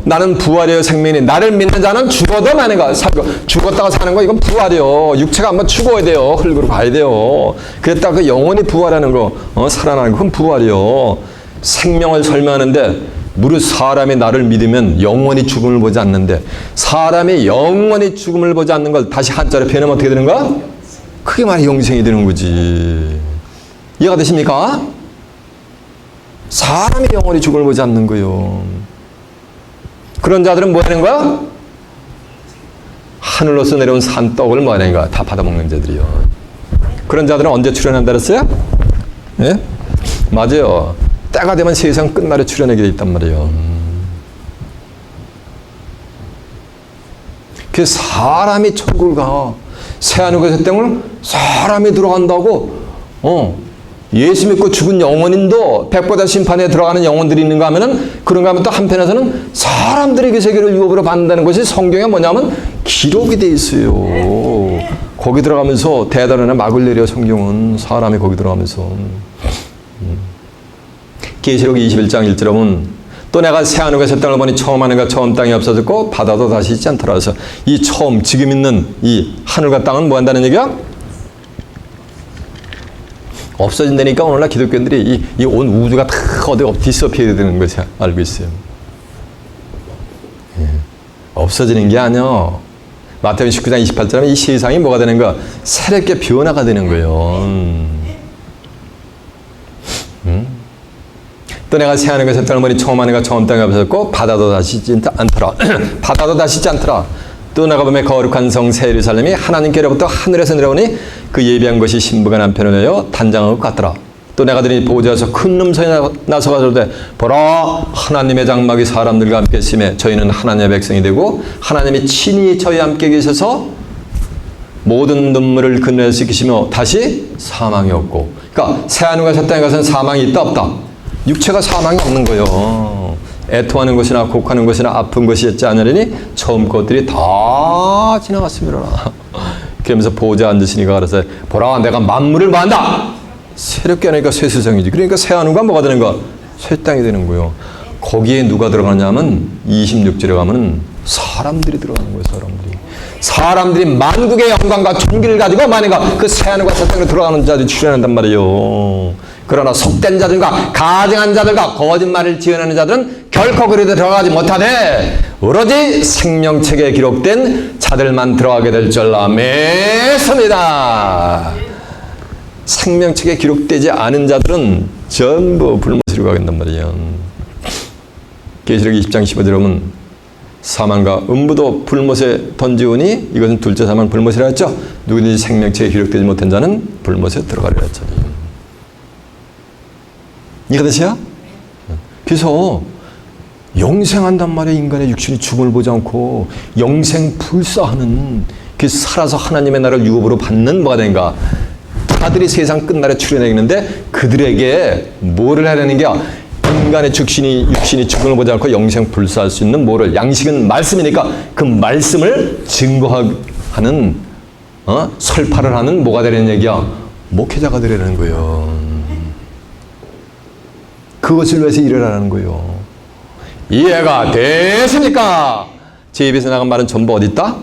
나는 부활이요 생명이니 나를 믿는 자는 죽어도 만약에 살고 죽었다가 사는 거 이건 부활이요. 육체가 한번 죽어야 돼요. 흙으로 가야 돼요. 그랬다가 그 영원히 부활하는 거 살아나는 건 부활이요. 생명을 설명하는데 무릇 사람이 나를 믿으면 영원히 죽음을 보지 않는데 사람이 영원히 죽음을 보지 않는 걸 다시 한자로 표현하면 어떻게 되는가? 그게 말이 영생이 되는 거지. 이해가 되십니까? 사람이 영원히 죽음을 보지 않는 거요. 그런 자들은 뭐 하는 거야? 하늘로서 내려온 산떡을 뭐 하는 거야? 다 받아먹는 자들이요. 그런 자들은 언제 출현한다 그랬어요? 예? 맞아요. 때가 되면 세상 끝날에 출현하게 돼 있단 말이에요. 그 사람이 천국을 가. 새하늘과 새 땅을 사람이 들어간다고 예수 믿고 죽은 영혼인도 백보자 심판에 들어가는 영혼들이 있는가 하면은 그런가 하면 또 한편에서는 사람들이 그 세계를 유업으로 받는다는 것이 성경에 뭐냐면 기록이 돼 있어요. 거기 들어가면서 대단한 막을 내려 성경은 사람이 거기 들어가면서 계시록 21장 1절에 보면 또 내가 새하늘과 새 땅을 보니 처음 하늘과 처음 땅이 없어졌고 바다도 다시 있지 않더라. 그래서 이 처음 지금 있는 이 하늘과 땅은 뭐 한다는 얘기야? 없어진다니까 오늘날 기독교인들이 이 온 우주가 다 어디 디스어피어야 되는 것이 알고 있어요. 예. 없어지는 게 아니야. 마태복음 19장 28절에 이 세상이 뭐가 되는 거야? 새롭게 변화가 되는 거예요. 또 내가 새하늘과 새 땅을 보니 처음 하늘과 처음 땅이 없어졌고 바다도 다시 있지 않더라. 바다도 다시 있지 않더라. 또 내가 보면 거룩한 성 새 예루살렘이 하나님께로부터 하늘에서 내려오니 그 예비한 것이 신부가 남편을 위하여 단장한 것 같더라. 또 내가 들으니 보좌에서 큰 음성이 나서 가로되 보라 하나님의 장막이 사람들과 함께 있음에 저희는 하나님의 백성이 되고 하나님이 친히 저희와 함께 계셔서 모든 눈물을 그늘에서 씻기시며 다시 사망이 없고. 그러니까 새하늘과 새 땅에 가서는 사망이 있다 없다? 육체가 사망이 없는 거예요. 애통하는 것이나 곡하는 것이나 아픈 것이 있지 않으려니 처음 것들이 다 지나갔습니다. 그러면서 보좌 앉으시니가 그래서 보라 내가 만물을 만다. 새롭게 하니까 새 세상이지. 그러니까 새 하늘과 뭐가 되는가? 새 땅이 되는 거예요. 거기에 누가 들어가냐면 26절에 가면 사람들이 들어가는 거예요. 사람들이 만국의 영광과 존귀를 가지고 만약에 그 새 하늘과 새 땅으로 들어가는 자들이 출현한단 말이에요. 그러나 속된 자들과 가증한 자들과 거짓말을 지어내는 자들은 결코 그리도 들어가지 못하되 오로지 생명책에 기록된 자들만 들어가게 될 줄 믿습니다. 생명책에 기록되지 않은 자들은 전부 불못으로 가겠단 말이에요. 계시록 20장 15절에 보면 사망과 음부도 불못에 던지오니 이것은 둘째 사망 불못이라 했죠. 누구든지 생명책에 기록되지 못한 자는 불못에 들어가리라 했잖아요. 이해되세요? 그래서 영생한단 말이에요. 인간의 육신이 죽음을 보지 않고 영생 불사하는 그 살아서 하나님의 나라를 유업으로 받는 뭐가 되는가? 다들이 세상 끝날에 출현하겠는데 그들에게 뭐를 하려는 게 인간의 육신이 죽음을 보지 않고 영생 불사할 수 있는 뭐를 양식은 말씀이니까 그 말씀을 증거하는 설파를 하는 뭐가 되는 얘기야? 목회자가 되려는 거예요. 그것을 위해서 일어나는 거예요. 이해가 됐습니까? 제 입에서 나간 말은 전부 어디 있다?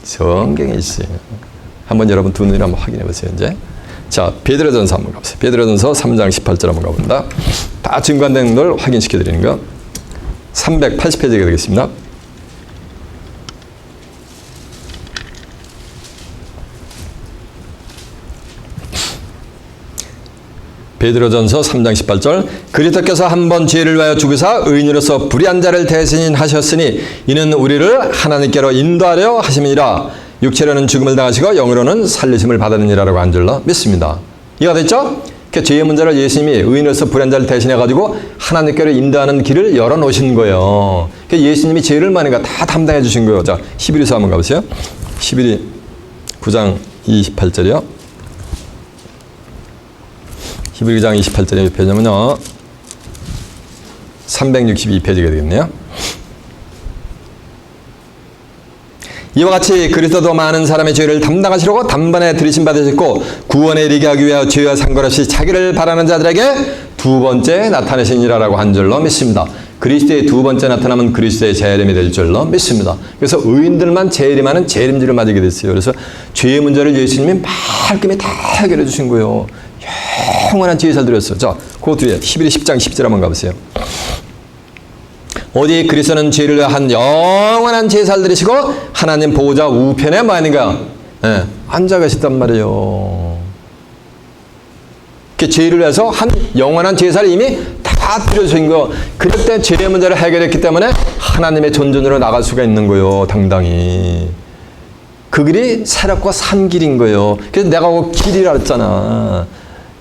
성경에 있어요. 한번 여러분 두 눈으로 한번 확인해 보세요. 이제 자 베드로전서 한번 가보세요. 베드로전서 3장 18절 한번 가본다. 다 증거된 걸 확인시켜 드리는 거. 380페이지가 되겠습니다. 베드로전서 3장 18절 그리스도께서 한 번 죄를 위하여 죽으사 의인으로서 불의한 자를 대신하셨으니 이는 우리를 하나님께로 인도하려 하심이니라. 육체로는 죽음을 당하시고 영으로는 살리심을 받았느니라라고 한 줄로 믿습니다. 이해가 됐죠? 그 죄의 문제를 예수님이 의인으로서 불의한 자를 대신해가지고 하나님께로 인도하는 길을 열어놓으신 거예요. 그 예수님이 죄를 많으니까 다 담당해 주신 거예요. 자, 히브리서 한번 가보세요. 히브리 9장 28절이요. 히브리 9장 28절에 몇 페이지냐면요. 362페이지가 되겠네요. 이와 같이 그리스도도 많은 사람의 죄를 담당하시려고 단번에 들이심 받으셨고 구원에 이르게 하기 위하여 죄와 상관없이 자기를 바라는 자들에게 두 번째 나타내시니라라고 한 줄로 믿습니다. 그리스도의 두 번째 나타나면 그리스도의 재림이 될 줄로 믿습니다. 그래서 의인들만 재림하는 재림주를 맞이게 됐어요. 그래서 죄의 문제를 예수님이 말끔히 다 해결해 주신 거예요. 영원한 제사를 드렸어요. 자, 그 뒤에 히브리 10장 10절 한번 가보세요. 어디 그리스도는 죄를 위한 영원한 제사를 드리시고 하나님 보호자 우편에 뭐 하는가? 앉아 계시단 말이에요. 그 죄를 위해서 한 영원한 제사를 이미 다 드려주신 거. 그때 죄의 문제를 해결했기 때문에 하나님의 존전으로 나갈 수가 있는 거예요. 당당히. 그 길이 새롭고 산 길인 거예요. 그래서 내가 그 길이라 그랬잖아.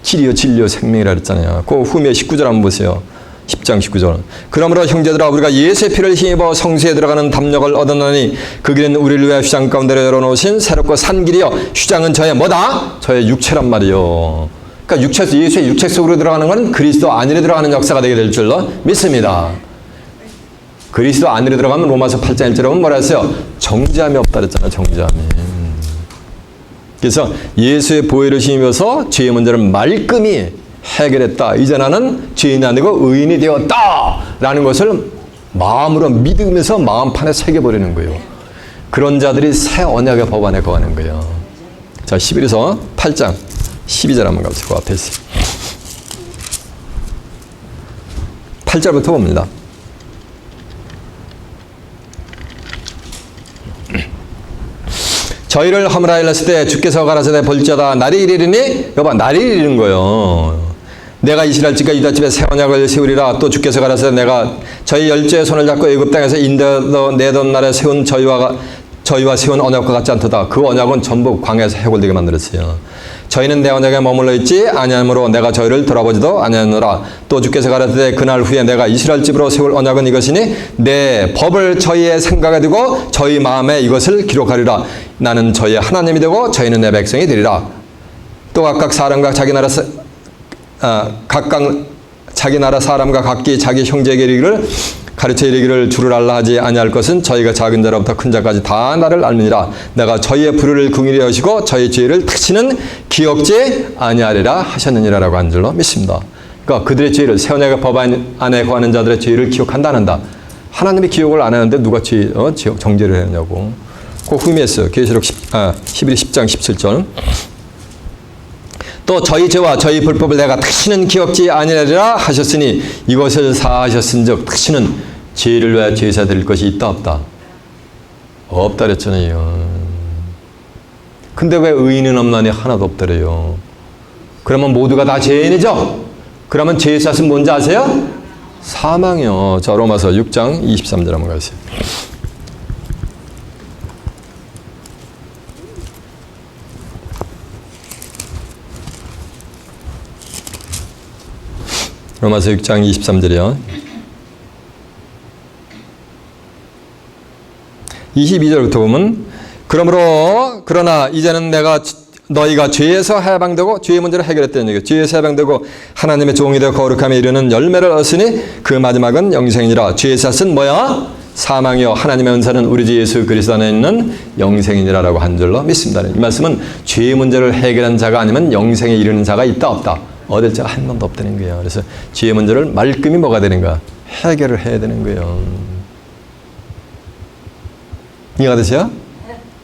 길이요 진리요 생명이라 그랬잖아요. 그 후미에 19절 한번 보세요. 10장 19절. 그러므로 형제들아 우리가 예수의 피를 힘입어 성수에 들어가는 담력을 얻었노니 그 길은 우리를 위하여 휘장 가운데로 열어놓으신 새롭고 산 길이요. 휘장은 저의 뭐다? 저의 육체란 말이요. 그러니까 예수의 육체 속으로 들어가는 건 그리스도 안으로 들어가는 역사가 되게 될 줄로 믿습니다. 그리스도 안으로 들어가면 로마서 8장 1절에 보면 뭐라 했어요? 정죄함이 없다 그랬잖아요. 정죄함이. 그래서 예수의 보혈을 힘입어서 죄의 문제를 말끔히 해결했다. 이제 나는 죄인이 아니고 의인이 되었다. 라는 것을 마음으로 믿으면서 마음판에 새겨버리는 거예요. 그런 자들이 새 언약의 법안에 거하는 거예요. 자, 11에서 8장 12절 한번 가보세요. 그 앞에 있어요. 8절부터 봅니다. 저희를 허물하여 일렀을 때 주께서 가라사대 볼지어다 날이 이르리니 여봐 날이 이르는 거예요. 내가 이스라엘집과 유다집에 새 언약을 세우리라. 또 주께서 가라사대 내가 저희 열조의 손을 잡고 애굽 땅에서 인도 내던 날에 세운 저희와 세운 언약과 같지 않도다. 그 언약은 전부 광야에서 해골되게 만들었어요. 저희는 내 언약에 머물러 있지 아니하므로 내가 저희를 돌아보지도 아니하노라. 또 주께서 가라사대 그날 후에 내가 이스라엘 집으로 세울 언약은 이것이니 내 법을 저희의 생각에 두고 저희 마음에 이것을 기록하리라. 나는 저희의 하나님이 되고 저희는 내 백성이 되리라. 또 각각 사람과 자기 나라 사람과 각기 자기 형제에게 이르기를 가르쳐 이르기를 주를 알라 하지 아니할 것은 저희가 작은 자로부터 큰 자까지 다 나를 알느니라. 내가 저희의 불의를 긍휼히 여시고 저희 죄를 다시는 기억지 아니하리라 하셨느니라라고 한 줄로 믿습니다. 그러니까 그들의 죄를 새 언약의 법 안에 거하는 자들의 죄를 기억한다 안 한다. 하나님이 기억을 안 하는데 누가 정죄를 했냐고. 그 후미했어요. 히브리 10장 17절. 또 저희 죄와 저희 불법을 내가 다시는 기억지 아니하리라 하셨으니 이것을 사하셨은즉 다시는 죄를 위하여 제사 드릴 것이 있다 없다? 없다 그랬잖아요. 근데 왜 의인은 없나니 하나도 없더래요. 그러면 모두가 다 죄인이죠? 그러면 죄의 샷은 뭔지 아세요? 사망이요. 자, 로마서 6장 23절 한번 가세요. 로마서 6장 23절이요. 22절부터 보면 그러나 이제는 너희가 죄에서 해방되고 죄의 문제를 해결했다는 얘기예요. 죄에서 해방되고 하나님의 종이 되어 거룩함에 이르는 열매를 얻으니 그 마지막은 영생이니라. 죄의 샷은 뭐야? 사망이요. 하나님의 은사는 우리 주 예수 그리스도 안에 있는 영생이니라라고 한 줄로 믿습니다. 이 말씀은 죄의 문제를 해결한 자가 아니면 영생에 이르는 자가 있다 없다? 얻을 자가 한 놈도 없다는 거예요. 그래서 죄의 문제를 말끔히 뭐가 되는가? 해결을 해야 되는 거예요. 이해가 되세요?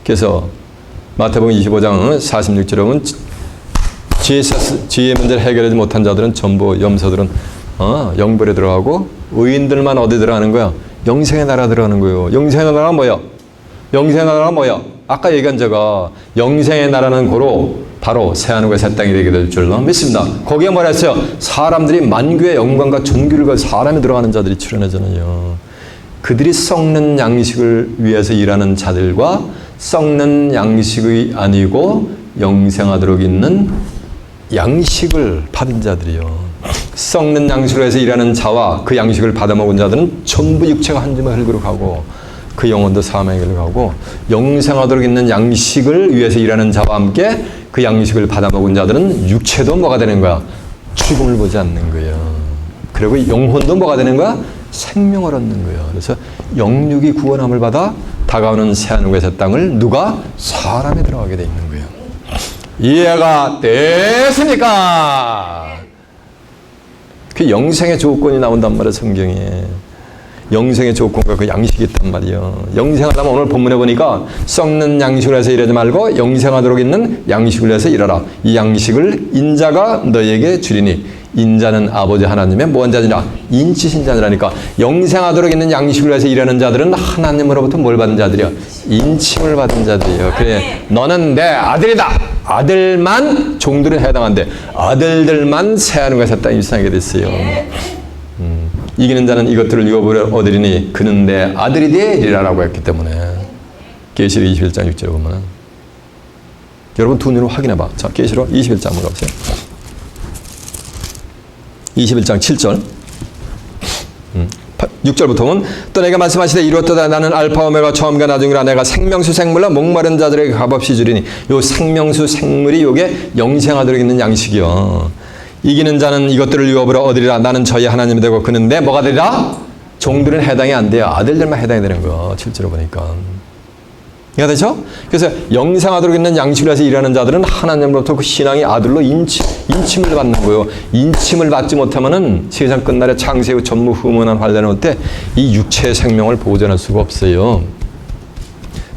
그래서 마태복음 25장 46절에 보면 죄의 문제를 해결하지 못한 자들은 전부 염소들은 영벌에 들어가고 의인들만 어디 들어가는 거야? 영생의 나라 들어가는 거예요. 영생의 나라가 뭐야? 영생의 나라가 뭐야? 아까 얘기한 제가 영생의 나라는 고로 바로 새하늘과 새 땅이 되게 될 줄로 믿습니다. 거기에 뭐라 했어요? 사람들이 만교의 영광과 존귀를 가지고 사람이 들어가는 자들이 출현하잖아요. 그들이 썩는 양식을 위해서 일하는 자들과 썩는 양식이 아니고 영생하도록 있는 양식을 받은 자들이요. 썩는 양식을 해서 일하는 자와 그 양식을 받아먹은 자들은 전부 육체가 한 줌의 흙으로 가고 그 영혼도 사망의 길로 가고, 영생하도록 있는 양식을 위해서 일하는 자와 함께 그 양식을 받아먹은 자들은 육체도 뭐가 되는 거야? 죽음을 보지 않는 거예요. 그리고 영혼도 뭐가 되는 거야? 생명을 얻는 거예요. 그래서 영육이 구원함을 받아 다가오는 새하늘과 새 땅을 누가? 사람이 들어가게 돼 있는 거예요. 이해가 됐습니까? 그 영생의 조건이 나온단 말이에요, 성경에. 영생의 조건과 그 양식이 있단 말이에요. 영생하려면 오늘 본문에 보니까 썩는 양식을 해서 일하지 말고 영생하도록 있는 양식을 해서 일하라. 이 양식을 인자가 너에게 주리니 인자는 아버지 하나님의 무한 자니라. 인치신 자니라니까. 영생하도록 있는 양식을 해서 일하는 자들은 하나님으로부터 뭘 받은 자들이야? 인침을 받은 자들이에요. 그래, 너는 내 아들이다. 아들만 종들은 해당한데 아들들만 새하늘과 새 땅에 입성하게 됐어요. 이기는 자는 이것들을 유업으로 얻으리니 그는 내 아들이 되리라라고 했기 때문에. 계시록 21장 6절에 보면 여러분 두 눈으로 확인해 봐. 자, 계시록 21장 한번 가보세요. 21장 7절 6절부터 보면 또 내가 말씀하시되 이루었도다. 나는 알파 오메가 처음과 나중이라. 내가 생명수 생물로 목마른 자들에게 값없이 주리니. 요 생명수 생물이 요게 영생하도록 있는 양식이요. 이기는 자는 이것들을 유업으로 얻으리라. 나는 저희 하나님이 되고 그는 내 뭐가 되리라? 종들은 해당이 안 돼요. 아들들만 해당이 되는 거. 실제로 보니까. 이해가 되죠? 그래서 영생하도록 있는 양식을 해서 일하는 자들은 하나님으로부터 그 신앙이 아들로 인침을 받는 거예요. 인침을 받지 못하면은 세상 끝날에 창세 후 전무후무한 환란을 올 때 이 육체의 생명을 보존할 수가 없어요.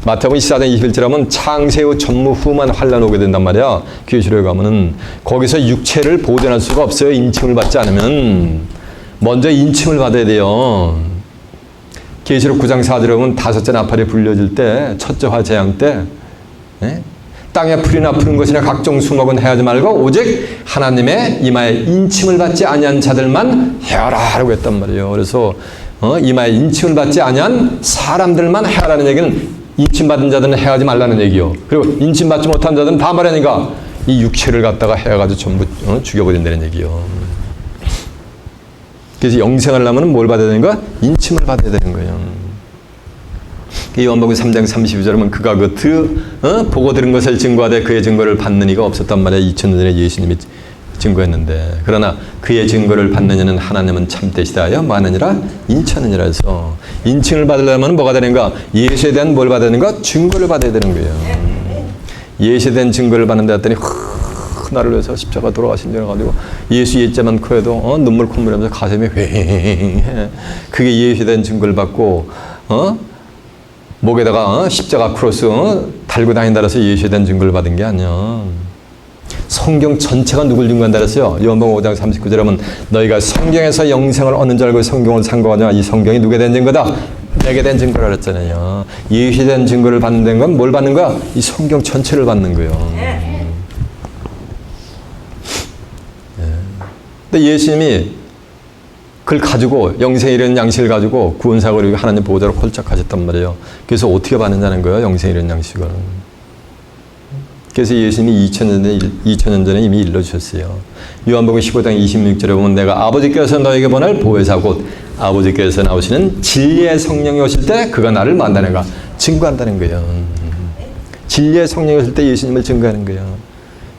마태복음 24장 21절 하면 창세 후 전무후무한 환란 오게 된단 말이야. 계시록에 가면은 거기서 육체를 보존할 수가 없어요. 인침을 받지 않으면. 먼저 인침을 받아야 돼요. 계시록 9장 4절에 보면 다섯째 나팔이 불려질 때, 첫째 화재앙 때, 땅에 풀이나 푸른 것이나 각종 수목은 해하지 말고 오직 하나님의 이마에 인침을 받지 아니한 자들만 해하라 하라고 했단 말이에요. 그래서 이마에 인침을 받지 아니한 사람들만 해하라는 얘기는 인침 받은 자들은 해하지 말라는 얘기요. 그리고 인침 받지 못한 자들은 다 말하니까 이 육체를 갖다가 해가지고 전부 죽여버린다는 얘기요. 그래서 영생을 하려면 뭘 받아야 되는 거야? 인침을 받아야 되는 거예요. 요한복음 3장 32절에 보면 그가 보고 들은 것을 증거하되 그의 증거를 받는 이가 없었단 말이야. 2000년 전에 예수님이 증거했는데, 그러나 그의 증거를 받는 이는 하나님은 참되시다 하여 많으니라 인치하느니라 해서 인칭을 받으려면 뭐가 되는가? 예수에 대한 뭘 받아야 되는가? 증거를 받아야 되는 거예요. 예수에 대한 증거를 받는다 했더니 나를 위해서 십자가 돌아가신 줄 알아가지고 예수 예자만 커도 눈물 콧물 하면서 가슴이 휑해. 그게 예수에 대한 증거를 받고 목에다가 십자가 크로스 달고 다닌다 해서 예수에 대한 증거를 받은 게 아니야. 성경 전체가 누굴 증거한다 그랬어요? 요한복음 5장 39절에 하면 너희가 성경에서 영생을 얻는 줄 알고 성경을 상고하냐. 이 성경이 누구에 대한 증거다? 내게 대한 증거라 그랬잖아요. 예수에 대한 증거를 받는 건 뭘 받는 거야? 이 성경 전체를 받는 거예요. 근데 예수님이 그걸 가지고 영생에 이르는 양식을 가지고 구원사역을 하나님 보호자로 홀짝하셨단 말이에요. 그래서 어떻게 받느냐는 거예요. 영생에 이르는 양식을. 그래서 예수님이 2000년 전에 이미 일러주셨어요. 요한복음 15장 26절에 보면 내가 아버지께서 너에게 보낼 보혜사 곧 아버지께서 나오시는 진리의 성령이 오실 때 그가 나를 만나는가 증거한다는 거예요. 진리의 성령이 오실 때 예수님을 증거하는 거예요.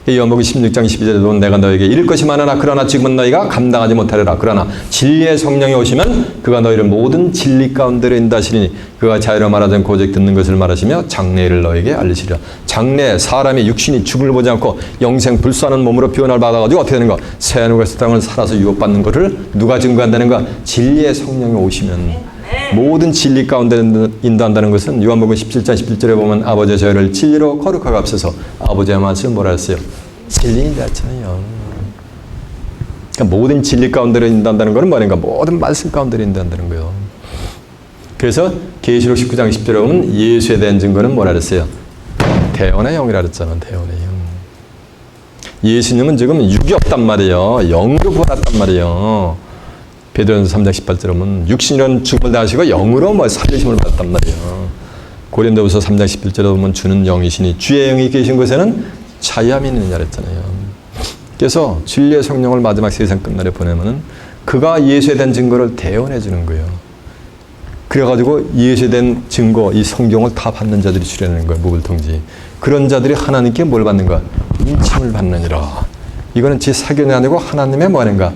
요한복음 16장 12절에 보면 내가 너에게 이를 것이 많으나 그러나 지금은 너희가 감당하지 못하리라. 그러나 진리의 성령이 오시면 그가 너희를 모든 진리 가운데로 인도하시리니 그가 자유로 말하자면 고작 듣는 것을 말하시며 장래를 너에게 알리시리라. 장래 사람이 육신이 죽음을 보지 않고 영생 불수하는 몸으로 변화를 받아가지고 어떻게 되는가? 새하늘과 새 땅을 살아서 유업받는 것을 누가 증거한다는가? 진리의 성령이 오시면. 모든 진리 가운데 인도한다는 것은 요한복음 17장 11절에 보면 아버지의 저희를 진리로 거룩하게 앞서서 아버지의 말씀을 뭐라 했어요? 진리인데 했잖아요. 그러니까 모든 진리 가운데로 인도한다는 것은 뭐인가? 모든 말씀 가운데로 인도한다는 거예요. 그래서 계시록 19장 10절에 보면 예수에 대한 증거는 뭐라 그랬어요? 대언의 영이라 그랬잖아요. 대언의 영. 예수님은 지금 육이 없단 말이에요. 영으로 부활했단 말이에요. 베드로전서 3장 18절에 보면 육신이라는 죽음을 다하시고 영으로 뭐 살리심을 받았단 말이에요. 고린도후서 3장 11절에 보면 주는 영이시니 주의 영이 계신 곳에는 자유함이 있느냐 그랬잖아요. 그래서 진리의 성령을 마지막 세상 끝날에 보내면은 그가 예수에 대한 증거를 대언해 주는 거예요. 그래가지고 예수에 대한 증거, 이 성경을 다 받는 자들이 출현하는 거예요. 무불통지. 그런 자들이 하나님께 뭘 받는가? 인침을 받느니라. 이거는 제 사견이 아니고 하나님의 뭐 하는가?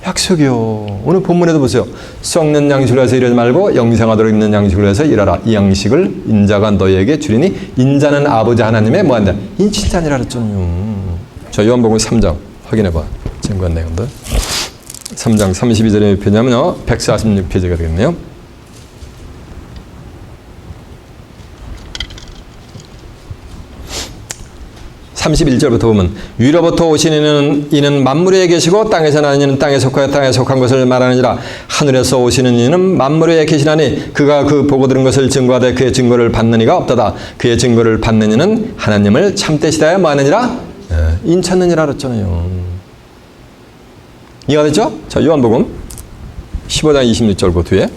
약속이요. 오늘 본문에도 보세요. 썩는 양식을 해서 일하지 말고 영생하도록 있는 양식을 해서 일하라. 이 양식을 인자가 너희에게 주리니 인자는 아버지 하나님의 뭐 한다? 인친자니라 그랬잖아요. 자, 요한복음 3장 확인해 봐. 증거한 내용들. 3장 32절에 몇 페이지냐면요. 146페이지가 되겠네요. 31절부터 보면 위로부터 오시는 이는 만물 위에 계시고 땅에서 나는 이는 땅에 속하여 땅에 속한 것을 말하느니라. 하늘에서 오시는 이는 만물 위에 계시나니 그가 그 보고 들은 것을 증거하되 그의 증거를 받는 이가 없다다. 그의 증거를 받는 이는 하나님을 참되시다야 뭐 하느니라? 인찾느니라 그랬잖아요. 이해가 됐죠? 자, 요한복음 15장 26절 그 뒤에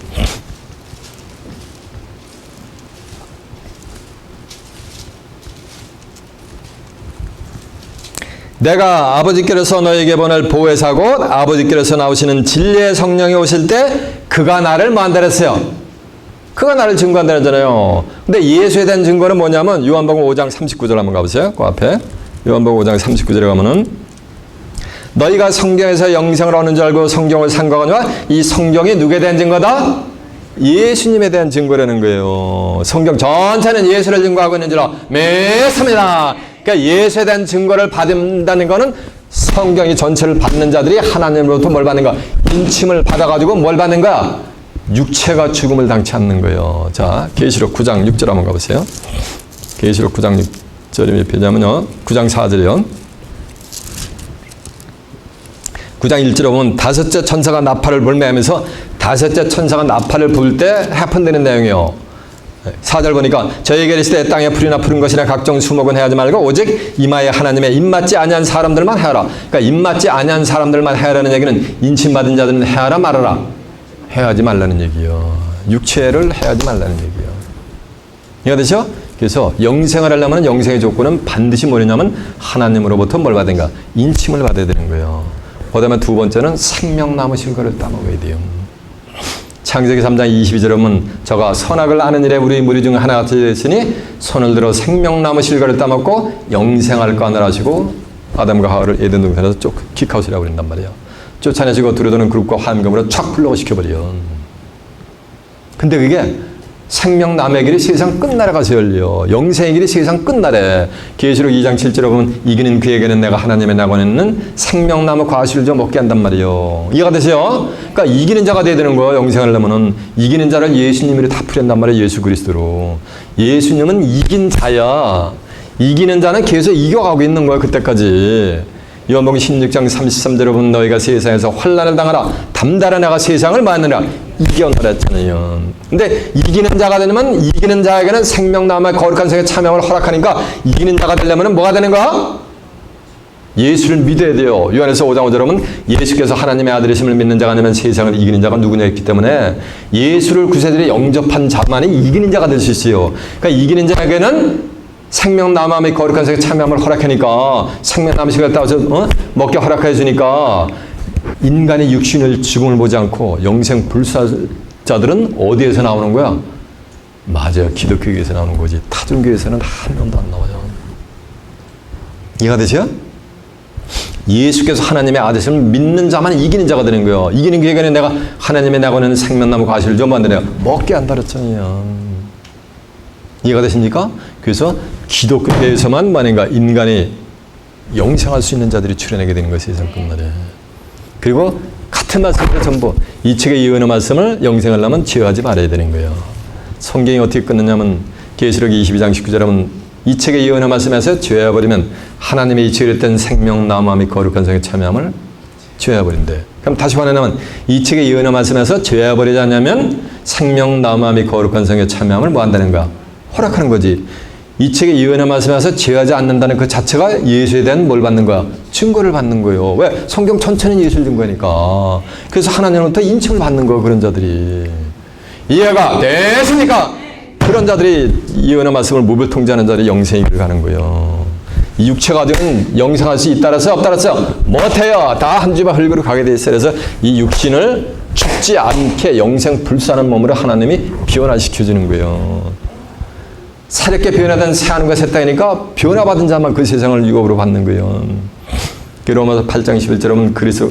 내가 아버지께로서 너에게 보낼 보혜사 곧 아버지께로서 나오시는 진리의 성령이 오실 때 그가 나를 뭐 한다 그랬어요? 그가 나를 증거한다 그랬잖아요. 근데 예수에 대한 증거는 뭐냐면 요한복음 5장 39절 한번 가보세요. 그 앞에 요한복음 5장 39절에 가면은 너희가 성경에서 영생을 얻는 줄 알고 성경을 상고하거니와 이 성경이 누구에 대한 증거다? 예수님에 대한 증거라는 거예요. 성경 전체는 예수를 증거하고 있는 줄로 믿습니다. 그러니까 예수에 대한 증거를 받는다는 것은 성경이 전체를 받는 자들이 하나님으로부터 뭘 받는 거야? 인침을 받아가지고 뭘 받는 거야? 육체가 죽음을 당치 않는 거예요. 자, 계시록 9장 6절 한번 가보세요. 계시록 9장 6절이 몇 페이지냐면요. 9장 4절이요. 9장 1절에 보면 다섯째 천사가 나팔을 불매하면서 다섯째 천사가 나팔을 불 때 해판되는 내용이에요. 4절 보니까 저에게 이르시되 땅에 풀이나 푸른 것이나 각종 수목은 해하지 말고 오직 이마에 하나님의 입맞지 아니한 사람들만 해하라. 그러니까 입맞지 아니한 사람들만 해하라는 얘기는 인침받은 자들은 해하라 말아라. 해하지 말라는 얘기요. 육체를 해하지 말라는 얘기요. 이해가 되죠? 그래서 영생을 하려면 영생의 조건은 반드시 뭐냐면 하나님으로부터 뭘 받은가? 인침을 받아야 되는 거예요. 그 다음에 두 번째는 생명나무 실과를 따먹어야 돼요. 창세기 3장 22절에 보면 저가 선악을 아는 일에 우리 무리 중 하나가 되었으니 손을 들어 생명나무 실과를 따먹고 영생할 거 하늘 하시고 아담과 하와를 에덴 동산에서 킥아웃이라고 그런단 말이에요. 쫓아내시고 두루도는 그룹과 화염금으로 촥 플러시켜버려. 근데 그게 생명나무의 길이 세상 끝날에 가서 열려. 영생의 길이 세상 끝날에. 계시록 2장 7절에 보면 이기는 그에게는 내가 하나님의 낙원에 있는 생명나무 과실을 좀 먹게 한단 말이에요. 이해가 되세요? 그러니까 이기는 자가 돼야 되는 거예요. 영생을 하려면은. 이기는 자를 예수님이 다 풀었단 말이에요. 예수 그리스도로. 예수님은 이긴 자야. 이기는 자는 계속 이겨가고 있는 거예요. 그때까지. 요한복음 16장 33절에 보면 너희가 세상에서 환난을 당하라. 담대하라 내가 세상을 만느라. 이겨나라 했잖아요. 근데 이기는 자가 되려면 이기는 자에게는 생명나무의 거룩한 성의 참여를 허락하니까 이기는 자가 되려면 뭐가 되는 거야? 예수를 믿어야 돼요. 요한에서 5장 5절에 보면 예수께서 하나님의 아들이심을 믿는 자가 아니면 세상을 이기는 자가 누구냐 했기 때문에 예수를 구세주로 영접한 자만이 이기는 자가 될 수 있어요. 그러니까 이기는 자에게는 생명나무의 거룩한 성에 참여함을 허락하니까 생명나무 식을 따서 먹게 허락해 주니까 인간의 육신을 죽음을 보지 않고 영생 불사자들은 어디에서 나오는 거야? 맞아요. 기독교에서 나오는 거지. 타종교에서는 한 명도 안 나와요. 이해가 되죠? 예수께서 하나님의 아들이심을 믿는 자만 이기는 자가 되는 거예요. 이기는 계획에는 내가 하나님의 낙원에는 생명나무 과실을 좀 만드냐 먹게 한다 그랬잖아요. 이해가 되십니까? 그래서 기독교에서만 만인가 인간이 영생할 수 있는 자들이 출현하게 되는 것이 세상 끝날에. 그리고 같은 말씀을 전부 이 책의 예언의 말씀을 영생하려면 제어하지 말아야 되는 거예요. 성경이 어떻게 끝느냐면 계시록 22장 19절에 보면 이 책의 예언의 말씀에서 죄해버리면 하나님의 이 책에 있던 생명나무와 및 거룩한 성에 참여함을 죄해버린대. 그럼 다시 말하면 이 책의 예언의 말씀에서 죄해버리지 않냐면 생명나무와 및 거룩한 성에 참여함을 뭐 한다는 거야? 허락하는 거지. 이 책의 예언의 말씀에서 죄하지 않는다는 그 자체가 예수에 대한 뭘 받는 거야? 증거를 받는 거예요. 왜? 성경 전체는 예수를 증거하니까. 그래서 하나님으로부터 인칭을 받는 거예요. 그런 자들이. 이해가 됐습니까? 그런 자들이 예언의 말씀을 무별통제하는 자들이 영생의 길을 가는 거예요. 이 육체가 가지고는 영생할 수 있다라서 없다라서 못해요. 다 한 집에 흙으로 가게 돼 있어요. 그래서 이 육신을 죽지 않게 영생 불사하는 몸으로 하나님이 변화시켜주는 거예요. 새롭게 변화된 새하늘과 새 땅이니까 변화받은 자만 그 세상을 유업으로 받는 거예요. 로마서 8장 11절에 보면 그리스도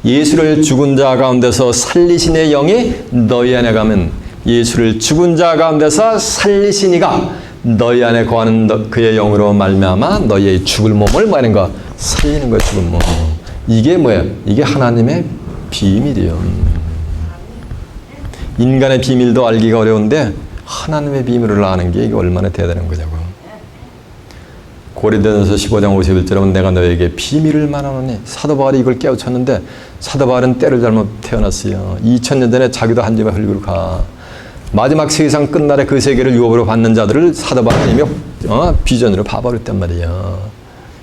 예수를 죽은 자 가운데서 살리신 이의 영이 너희 안에 가면 예수를 죽은 자 가운데서 살리신 이가 너희 안에 거하는 그의 영으로 말미암아 너희의 죽을 몸을 뭐 하는 거? 살리는 거야. 죽은 몸. 이게 뭐야? 이게 하나님의 비밀이에요. 인간의 비밀도 알기가 어려운데 하나님의 비밀을 아는 게 이게 얼마나 대단한 거냐고. 고린도전서 15장 51절은 내가 너에게 비밀을 말하노니 사도 바울이 이걸 깨우쳤는데 사도 바울은 때를 잘못 태어났어요. 2000년 전에 자기도 한 집에 흙으로 가. 마지막 세상 끝날에 그 세계를 유업으로 받는 자들을 사도 바울은 이미 비전으로 봐버렸단 말이야.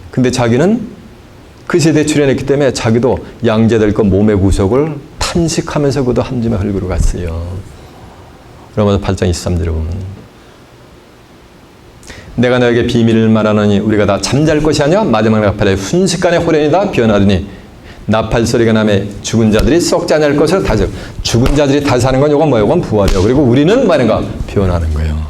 근데 자기는 그 세대에 출연했기 때문에 자기도 양자될 것 몸의 구속을 탄식하면서 그도 한 집에 흙으로 갔어요. 로마서 8장 23절에 보면 내가 너에게 비밀을 말하노니 우리가 다 잠잘 것이 아니라 마지막 나팔에 순식간에 호련이 다 변하더니 나팔 소리가 나매 죽은 자들이 썩지 않을 것을 다시 죽은 자들이 다시 사는 건 이건 뭐예요? 이건 부활이에요. 그리고 우리는 뭐하는가? 변하는 거예요.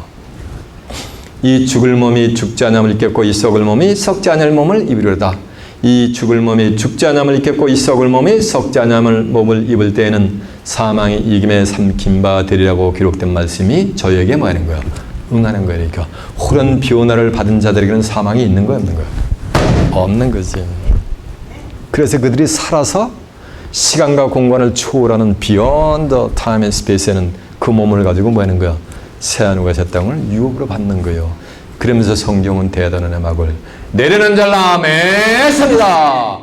이 죽을 몸이 죽지 않음을 입겠고 이 썩을 몸이 썩지 않을 몸을 입으리로다. 이 죽을 몸이 죽지 않음을 입겠고 이 썩을 몸이 썩지 않을 몸을 입을 때에는 사망이 이김에 삼킨 바 되리라고 기록된 말씀이 저희에게 뭐 하는 거야? 응하는 거예요. 그러니까 홀은 변화를 받은 자들에게는 사망이 있는 거야? 없는 거야? 없는 거지. 그래서 그들이 살아서 시간과 공간을 초월하는 beyond the time and space에는 그 몸을 가지고 뭐 하는 거야? 새하늘과 새 땅을 유업으로 받는 거예요. 그러면서 성경은 대단한 해막을 내리는 잘라 맺습니다.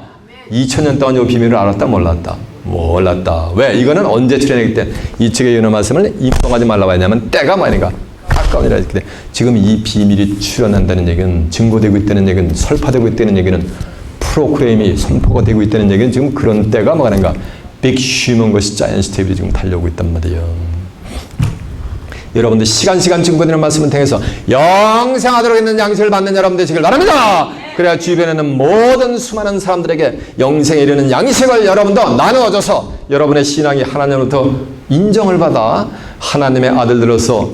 2000년 동안 이 비밀을 알았다 몰랐다? 몰랐다. 왜? 이거는 언제 출현했기 때문에 이 책의 예언의 말씀을 임동하지 말라고 했냐면 때가 뭐니까 가까우니라 했기 때문에 지금 이 비밀이 출현한다는 얘기는 증거되고 있다는 얘기는 설파되고 있다는 얘기는 프로그램이 선포가 되고 있다는 얘기는 지금 그런 때가 뭐가는가 빅 휴먼 것이 자이언트 스텝이 지금 달려오고 있단 말이에요. 여러분들 시간 증거되는 말씀을 통해서 영생하도록 있는 양식을 받는 여러분 되시길 바랍니다. 그래야 주변에 있는 모든 수많은 사람들에게 영생에 이르는 양식을 여러분도 나누어줘서 여러분의 신앙이 하나님으로부터 인정을 받아 하나님의 아들들로서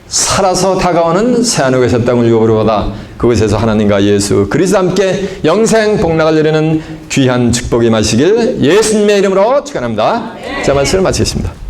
살아서 다가오는 새하늘과 새 땅을 유업으로 받아 그곳에서 하나님과 예수 그리스도 함께 영생 복락을 누리는 귀한 축복이 마시길 예수님의 이름으로 축원합니다. 자, 말씀을 마치겠습니다.